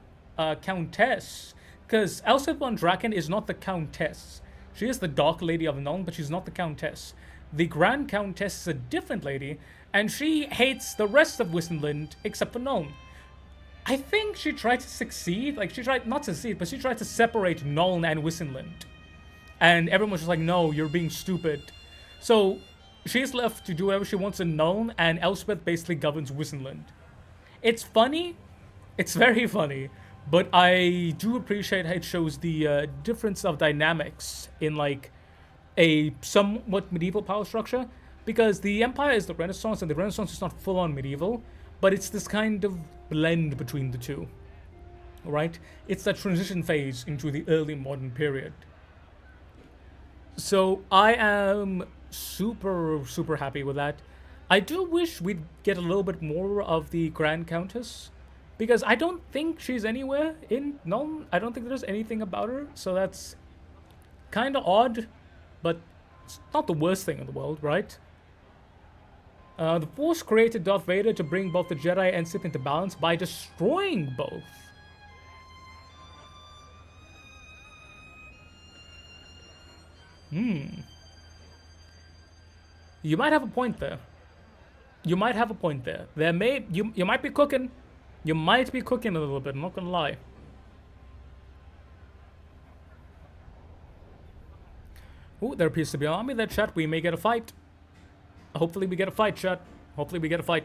countess, because Elspeth von Draken is not the countess. She is the Dark Lady of Nuln, but she's not the countess. The Grand Countess is a different lady, and she hates the rest of Wissenland except for Nuln. I think she tried to succeed, like she tried, not to succeed, but she tried to separate Nuln and Wissenland. And everyone was just like, no, you're being stupid. So she's left to do whatever she wants in Nuln, and Elspeth basically governs Wissenland. It's funny. It's very funny. But I do appreciate how it shows the difference of dynamics in, like, a somewhat medieval power structure. Because the Empire is the Renaissance, and the Renaissance is not full-on medieval. But it's this kind of blend between the two. Right? It's that transition phase into the early modern period. So I am super, super happy with that. I do wish we'd get a little bit more of the Grand Countess, because I don't think she's anywhere in Nuln. I don't think there's anything about her, so that's kind of odd, but it's not the worst thing in the world, right? The Force created Darth Vader to bring both the Jedi and Sith into balance by destroying both. You might have a point there. You might have a point there. You might be cooking. You might be cooking a little bit, I'm not gonna lie. Ooh, there appears to be an army there, chat. We may get a fight. Hopefully we get a fight, chat. Hopefully we get a fight.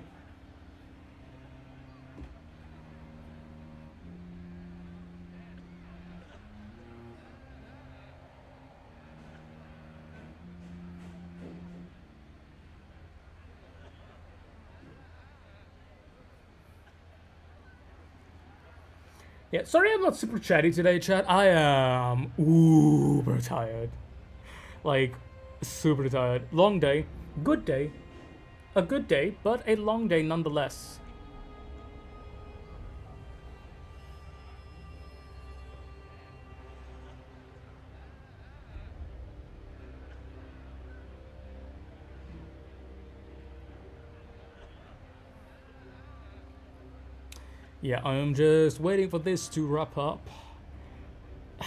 Yeah, sorry I'm not super chatty today, chat. I am uber tired. Like, super tired. Long day. Good day. A good day, but a long day nonetheless. Yeah, I'm just waiting for this to wrap up.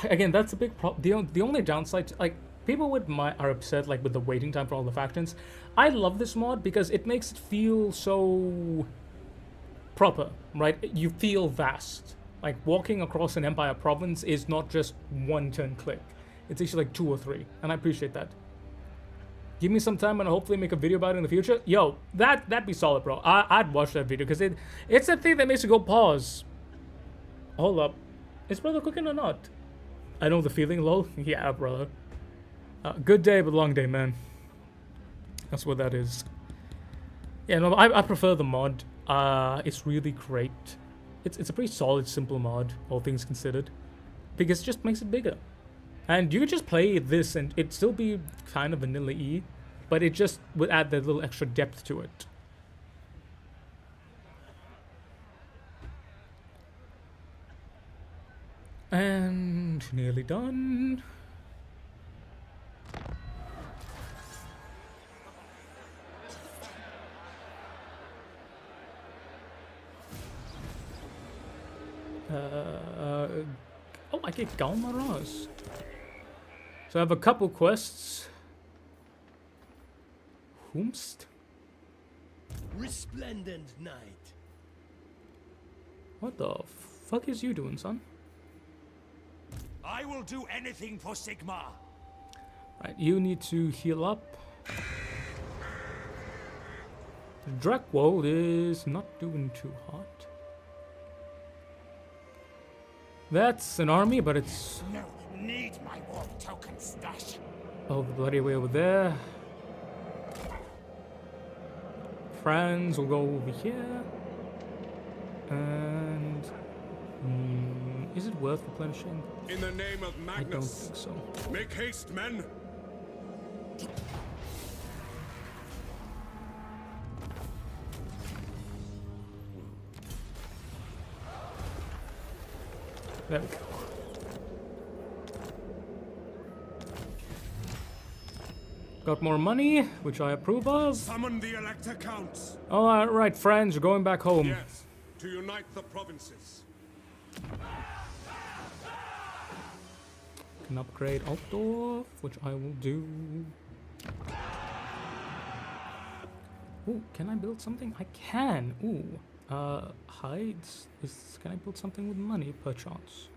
Again, that's a big problem. The only downside, like, people are upset, like, with the waiting time for all the factions. I love this mod because it makes it feel so proper, right? You feel vast. Like, walking across an Empire province is not just one turn click. It's actually like 2 or 3, and I appreciate that. Give me some time and I'll hopefully make a video about it in the future. Yo, that'd be solid, bro. I'd watch that video because it's a thing that makes you go pause. Hold up. Is brother cooking or not? I know the feeling, lol. Yeah, brother. Good day, but long day, man. That's what that is. Yeah, no, I prefer the mod. It's really great. It's a pretty solid, simple mod, all things considered. Because it just makes it bigger. And you could just play this and it'd still be kind of vanilla-y, but it just would add that little extra depth to it. And nearly done. Oh, I get Galmaraz. So I have a couple quests. Whomst? Resplendent night. What the fuck is you doing, son? I will do anything for Sigmar. Right, you need to heal up. Drakwold is not doing too hot. That's an army, but it's... No, need my war token stash. Oh, the bloody way over there. Friends will go over here. And... is it worth replenishing? In the name of I don't Magnus, think so. make haste, men. There we go. Got more money, which I approve of. Summon the Elector Counts. Alright, friends, you're going back home. Yes, to unite the provinces. Can upgrade Altdorf, which I will do. Ooh, can I build something? I can. Ooh. Hides. Can I build something with money, perchance?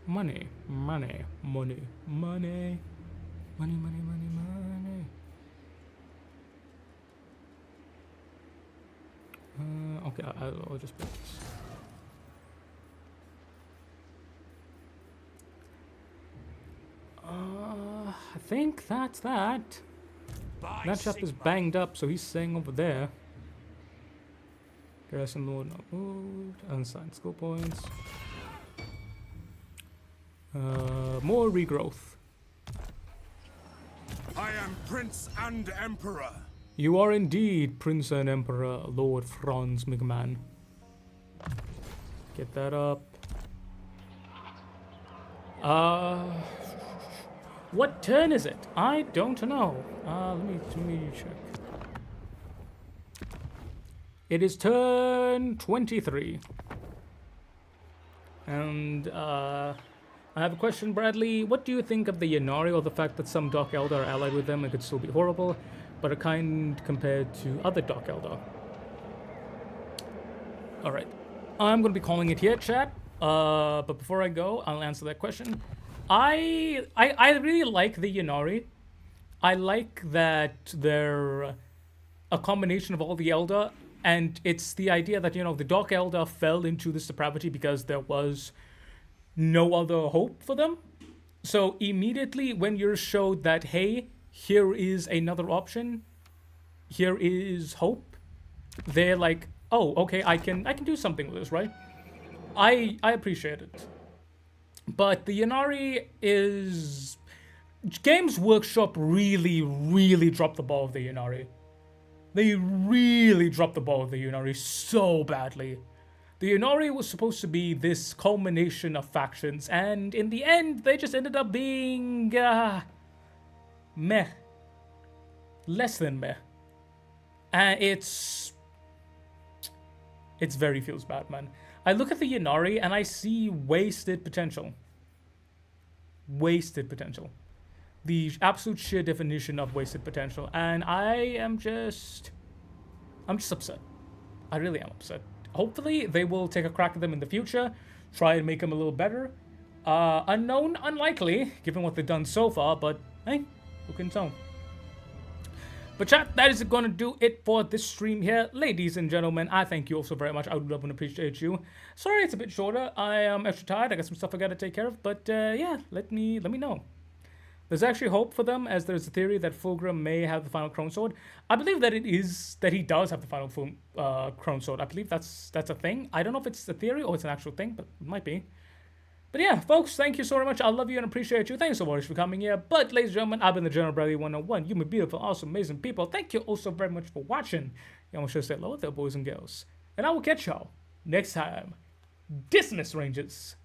Money. Money. Money. Money. Money, money, money, money. Okay, I'll just build this. I think that's that. By That chap is Sigmar. banged up, so he's staying over there. Garrison Lord not moved. Unsigned skill points. More regrowth. I am Prince and Emperor. You are indeed Prince and Emperor Lord Franz McMahon. Get that up. What turn is it? I don't know. Let me check. It is turn 23. And I have a question, Bradley. What do you think of the Yanari, or the fact that some Dark Eldar are allied with them and could still be horrible, but are kind compared to other Dark Eldar? Alright. I'm going to be calling it here, chat. But before I go, I'll answer that question. I really like the Yanari. I like that they're a combination of all the Eldar, and it's the idea that, you know, the Dark Eldar fell into this depravity because there was no other hope for them. So immediately when you're showed that, hey, here is another option, here is hope, they're like, oh, okay, I can do something with this, right? I appreciate it. But the Ynnari is... Games Workshop really dropped the ball of the Ynnari. They really dropped the ball of the Ynnari so badly. The Ynnari was supposed to be this culmination of factions, and in the end, they just ended up being... meh. Less than meh. And it's very feels bad, man. I look at the Ynnari and I see wasted potential. Wasted potential. The absolute sheer definition of wasted potential. And I'm just upset. I really am upset. Hopefully they will take a crack at them in the future, try and make them a little better. Unknown, unlikely, given what they've done so far, but hey, who can tell? But chat, that is going to do it for this stream here. Ladies and gentlemen, I thank you all so very much. I would love and appreciate you. Sorry it's a bit shorter. I am extra tired. I got some stuff I got to take care of. But yeah, let me know. There's actually hope for them, as there's a theory that Fulgrim may have the final Crone Sword. I believe that he does have the final Crone Sword. I believe that's a thing. I don't know if it's a theory or it's an actual thing, but it might be. But yeah, folks, thank you so very much. I love you and appreciate you. Thanks so much for coming here. But ladies and gentlemen, I've been the General Bradley 101. You my beautiful, awesome, amazing people. Thank you also very much for watching. You almost should say hello there, boys and girls. And I will catch y'all next time. Dismiss, Rangers.